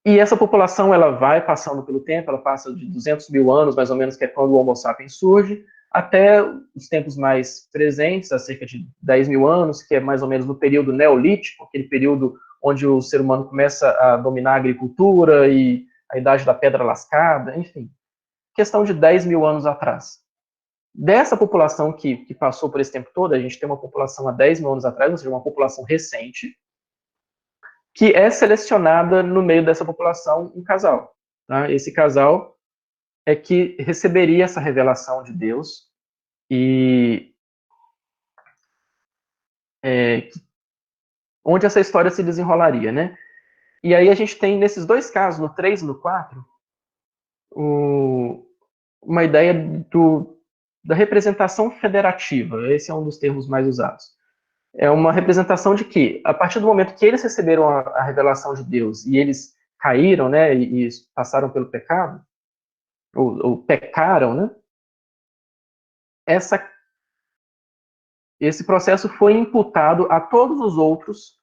e essa população ela vai passando pelo tempo, ela passa de 200 mil anos, mais ou menos, que é quando o Homo sapiens surge, até os tempos mais presentes, há cerca de 10 mil anos, que é mais ou menos no período neolítico, aquele período onde o ser humano começa a dominar a agricultura e a idade da pedra lascada, enfim, questão de 10 mil anos atrás. Dessa população que passou por esse tempo todo, a gente tem uma população há 10 mil anos atrás, ou seja, uma população recente, que é selecionada no meio dessa população um casal. Tá? Esse casal é que receberia essa revelação de Deus e onde essa história se desenrolaria, né? E aí a gente tem, nesses dois casos, no 3 e no 4, uma ideia da representação federativa. Esse é um dos termos mais usados. É uma representação de que, a partir do momento que eles receberam a revelação de Deus e eles caíram, né, e passaram pelo pecado, ou pecaram, né, esse processo foi imputado a todos os outros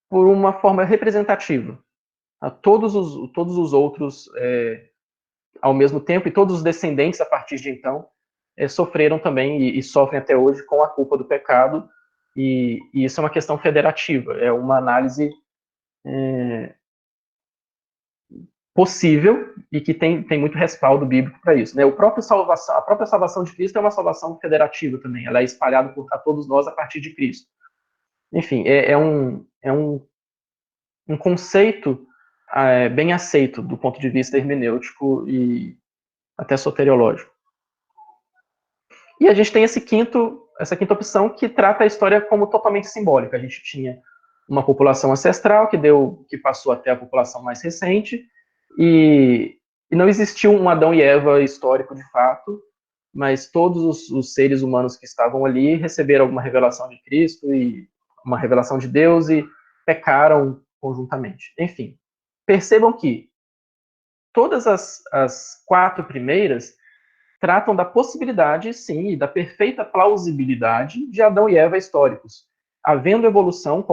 por uma forma representativa. A todos os outros ao mesmo tempo, e todos os descendentes a partir de então sofreram também e sofrem até hoje com a culpa do pecado, e isso é uma questão federativa, é uma análise possível e que tem muito respaldo bíblico para isso. Né? A própria salvação de Cristo é uma salvação federativa também, ela é espalhada a todos nós a partir de Cristo. Enfim, é um conceito bem aceito do ponto de vista hermenêutico e até soteriológico. E a gente tem essa quinta opção que trata a história como totalmente simbólica. A gente tinha uma população ancestral que passou até a população mais recente, e não existiu um Adão e Eva histórico de fato, mas todos os seres humanos que estavam ali receberam alguma revelação de Cristo e uma revelação de Deus e pecaram conjuntamente. Enfim, percebam que todas as quatro primeiras tratam da possibilidade, sim, e da perfeita plausibilidade de Adão e Eva históricos, havendo evolução,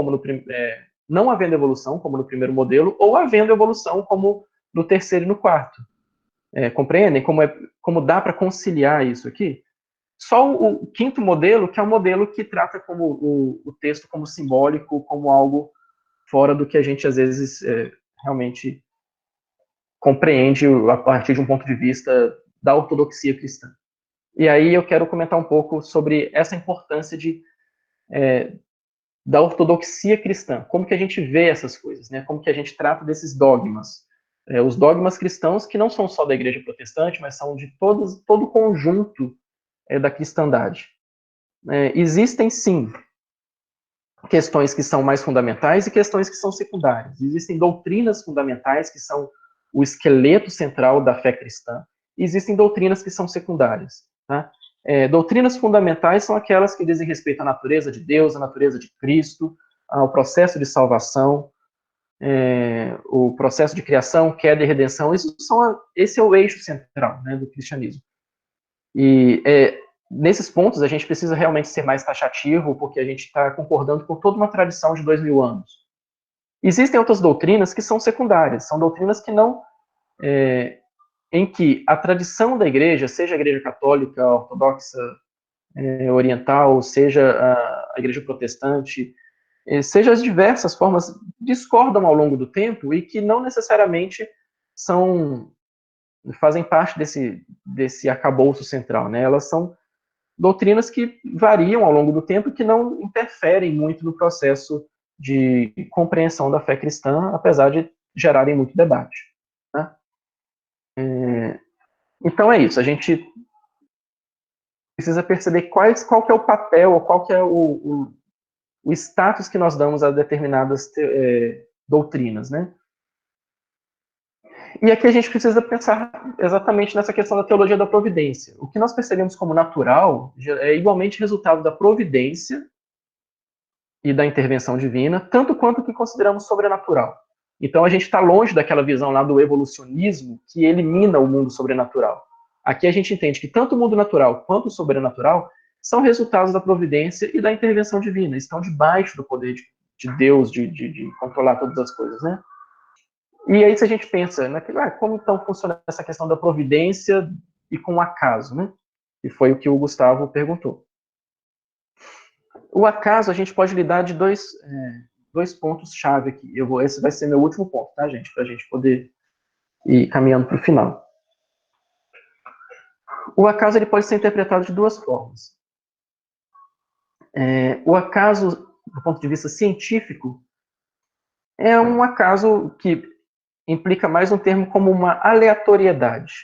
não havendo evolução, como no primeiro modelo, ou havendo evolução, como no terceiro e no quarto. Compreendem como dá para conciliar isso aqui? Só o quinto modelo, que é um modelo que trata como o texto como simbólico, como algo fora do que a gente, às vezes, realmente compreende a partir de um ponto de vista da ortodoxia cristã. E aí eu quero comentar um pouco sobre essa importância da ortodoxia cristã, como que a gente vê essas coisas, né? Como que a gente trata desses dogmas. Os dogmas cristãos que não são só da igreja protestante, mas são de todo o conjunto da cristandade. Existem, sim, questões que são mais fundamentais e questões que são secundárias. Existem doutrinas fundamentais que são o esqueleto central da fé cristã, e existem doutrinas que são secundárias. Tá? Doutrinas fundamentais são aquelas que dizem respeito à natureza de Deus, à natureza de Cristo, ao processo de salvação, o processo de criação, queda e redenção. Esse é o eixo central, né, do cristianismo. E nesses pontos a gente precisa realmente ser mais taxativo, porque a gente está concordando com toda uma tradição de 2000 anos. Existem outras doutrinas que são secundárias, são doutrinas que não em que a tradição da igreja, seja a igreja católica, ortodoxa, oriental, seja a igreja protestante, seja as diversas formas, discordam ao longo do tempo e que não necessariamente fazem parte desse arcabouço central, né? Elas são doutrinas que variam ao longo do tempo e que não interferem muito no processo de compreensão da fé cristã, apesar de gerarem muito debate. Né? Então é isso, a gente precisa perceber qual que é o papel, ou qual que é o status que nós damos a determinadas doutrinas, né? E aqui a gente precisa pensar exatamente nessa questão da teologia da providência. O que nós percebemos como natural é igualmente resultado da providência e da intervenção divina, tanto quanto o que consideramos sobrenatural. Então a gente está longe daquela visão lá do evolucionismo que elimina o mundo sobrenatural. Aqui a gente entende que tanto o mundo natural quanto o sobrenatural são resultados da providência e da intervenção divina, estão debaixo do poder de Deus, de controlar todas as coisas, né? E aí se a gente pensa, como então funciona essa questão da providência e com o acaso, né? E foi o que o Gustavo perguntou. O acaso a gente pode lidar de dois pontos-chave aqui. Esse vai ser meu último ponto, tá, gente? Para a gente poder ir caminhando para o final. O acaso ele pode ser interpretado de duas formas. O acaso, do ponto de vista científico, é um acaso que implica mais um termo como uma aleatoriedade.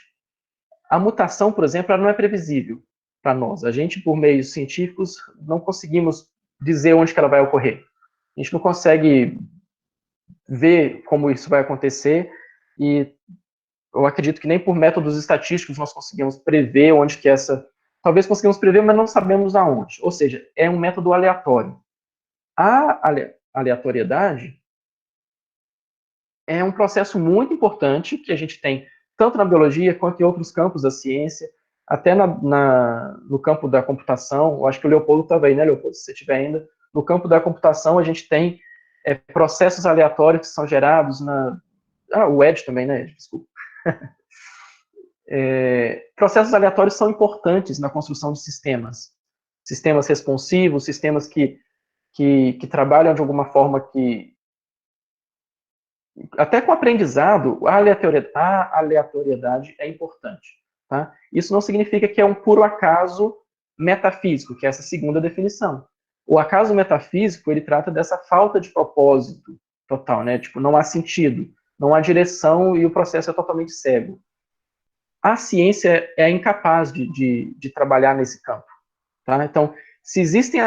A mutação, por exemplo, ela não é previsível para nós. A gente, por meios científicos, não conseguimos dizer onde que ela vai ocorrer. A gente não consegue ver como isso vai acontecer e eu acredito que nem por métodos estatísticos nós conseguimos prever onde que talvez conseguimos prever, mas não sabemos aonde. Ou seja, é um método aleatório. A aleatoriedade é um processo muito importante que a gente tem tanto na biologia quanto em outros campos da ciência, até no campo da computação. Eu acho que o Leopoldo estava aí, né, Leopoldo? Se você estiver ainda. No campo da computação, a gente tem processos aleatórios que são gerados o Ed também, né? Desculpa. Processos aleatórios são importantes na construção de sistemas. Sistemas responsivos, sistemas que trabalham de alguma forma até com aprendizado, a aleatoriedade é importante. Tá? Isso não significa que é um puro acaso metafísico, que é essa segunda definição. O acaso metafísico, ele trata dessa falta de propósito total, né? Tipo, não há sentido, não há direção e o processo é totalmente cego. A ciência é incapaz de trabalhar nesse campo. Tá? Então, se existem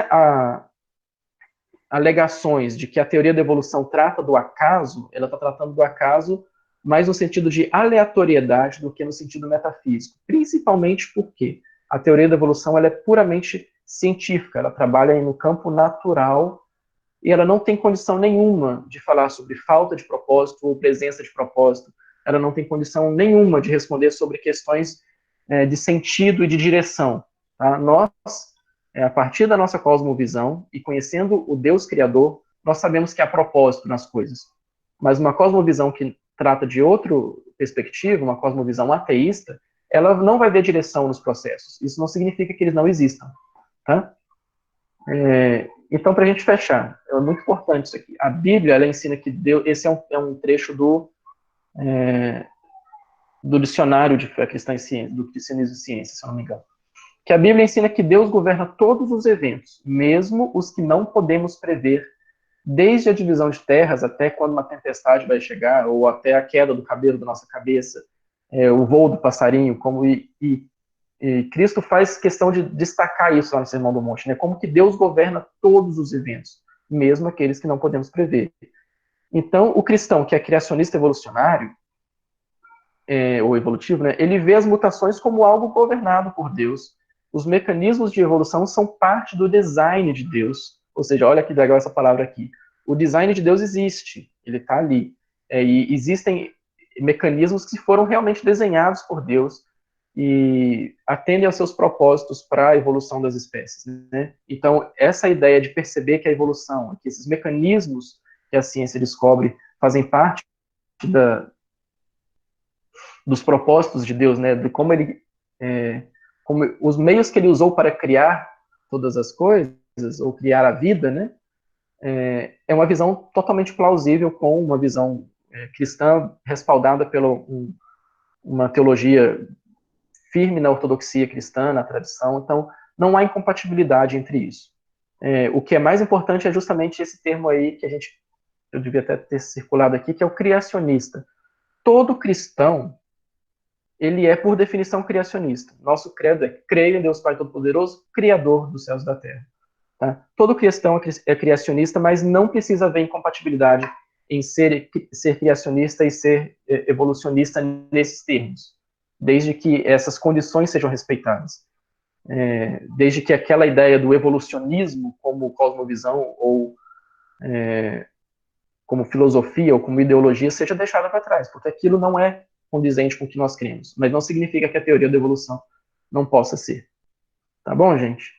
alegações de que a teoria da evolução trata do acaso, ela está tratando do acaso mais no sentido de aleatoriedade do que no sentido metafísico. Principalmente porque a teoria da evolução ela é puramente científica, ela trabalha no campo natural e ela não tem condição nenhuma de falar sobre falta de propósito ou presença de propósito. Ela não tem condição nenhuma de responder sobre questões de sentido e de direção. Tá? Nós, a partir da nossa cosmovisão e conhecendo o Deus Criador, nós sabemos que há propósito nas coisas. Mas uma cosmovisão que trata de outra perspectiva, uma cosmovisão ateísta, ela não vai ver direção nos processos. Isso não significa que eles não existam. Tá? Então, para a gente fechar, é muito importante isso aqui. A Bíblia, ela ensina que Deus... Esse é um trecho do dicionário de fé cristã e ciência, do cristianismo e ciência, se eu não me engano. Que a Bíblia ensina que Deus governa todos os eventos, mesmo os que não podemos prever, desde a divisão de terras até quando uma tempestade vai chegar, ou até a queda do cabelo da nossa cabeça, o voo do passarinho, e Cristo faz questão de destacar isso lá no Sermão do Monte, né? Como que Deus governa todos os eventos, mesmo aqueles que não podemos prever. Então, o cristão que é criacionista evolucionário, ou evolutivo, né? Ele vê as mutações como algo governado por Deus. Os mecanismos de evolução são parte do design de Deus. Ou seja, olha que legal essa palavra aqui. O design de Deus existe, ele está ali. E existem mecanismos que foram realmente desenhados por Deus e atendem aos seus propósitos para a evolução das espécies. Né? Então, essa ideia de perceber que a evolução, que esses mecanismos que a ciência descobre fazem parte dos propósitos de Deus, né, de como ele, como os meios que ele usou para criar todas as coisas, ou criar a vida, né, é uma visão totalmente plausível com uma visão cristã respaldada pela uma teologia firme na ortodoxia cristã, na tradição. Então, não há incompatibilidade entre isso. O que é mais importante é justamente esse termo aí que eu devia até ter circulado aqui, que é o criacionista. Todo cristão, ele é, por definição, criacionista. Nosso credo é: creio em Deus Pai Todo-Poderoso, Criador dos céus e da terra. Tá? Todo cristão é criacionista, mas não precisa haver incompatibilidade em ser criacionista e ser evolucionista nesses termos, desde que essas condições sejam respeitadas. Desde que aquela ideia do evolucionismo como cosmovisão ou como filosofia ou como ideologia seja deixada para trás, porque aquilo não é condizente com o que nós cremos, mas não significa que a teoria da evolução não possa ser. Tá bom, gente?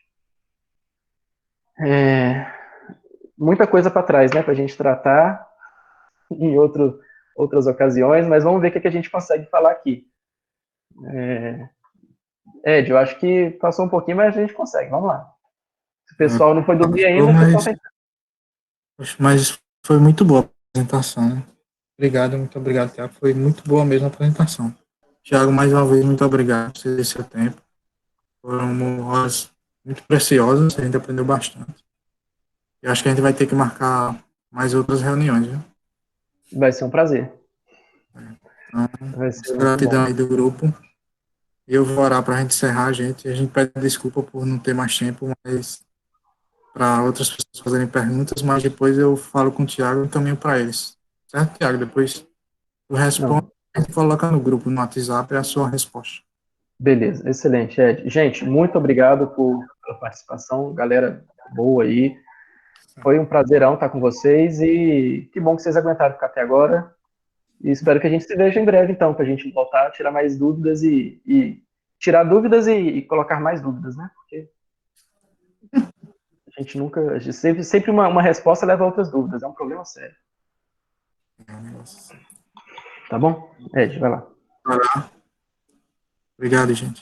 Muita coisa para trás, né, para a gente tratar em outras ocasiões, mas vamos ver o que a gente consegue falar aqui. Ed, eu acho que passou um pouquinho, mas a gente consegue, vamos lá. Se o pessoal não foi dormir ainda, o pessoal tem... Mas foi muito boa a apresentação, né? Obrigado, muito obrigado, Tiago. Foi muito boa mesmo a apresentação. Tiago, mais uma vez, muito obrigado por esse seu tempo. Foram horas muito preciosas, a gente aprendeu bastante. Eu acho que a gente vai ter que marcar mais outras reuniões, viu? Vai ser um prazer. Então, Vai ser gratidão aí do grupo. E eu vou orar para a gente encerrar, gente. A gente pede desculpa por não ter mais tempo, mas para outras pessoas fazerem perguntas, mas depois eu falo com o Tiago e encaminho para eles. Certo, Tiago? Depois tu responde e coloca no grupo, no WhatsApp, a sua resposta. Beleza, excelente, Ed. Gente, muito obrigado pela participação, galera boa aí. Foi um prazerão estar com vocês e que bom que vocês aguentaram ficar até agora. E espero que a gente se veja em breve, então, para a gente voltar a tirar mais dúvidas e tirar dúvidas e colocar mais dúvidas, né? Porque a gente nunca. Sempre uma resposta leva a outras dúvidas, é um problema sério. Tá bom? Ed, vai lá. Obrigado, gente.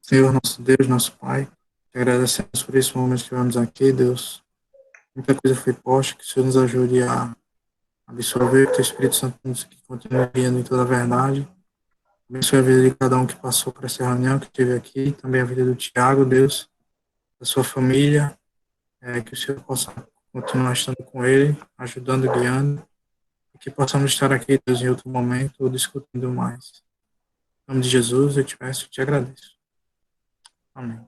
Senhor, nosso Deus, nosso Pai, te agradecemos por esse momento que vamos aqui, Deus. Muita coisa foi posta, que o Senhor nos ajude a absorver, que o Espírito Santo nos continue guiando em toda a verdade. Abençoe a vida de cada um que passou por essa reunião, que esteve aqui, também a vida do Tiago, Deus, da sua família, que o Senhor possa continuar estando com ele, ajudando, guiando, e que possamos estar aqui, Deus, em outro momento, discutindo mais. Em nome de Jesus, eu te peço e te agradeço. Amém.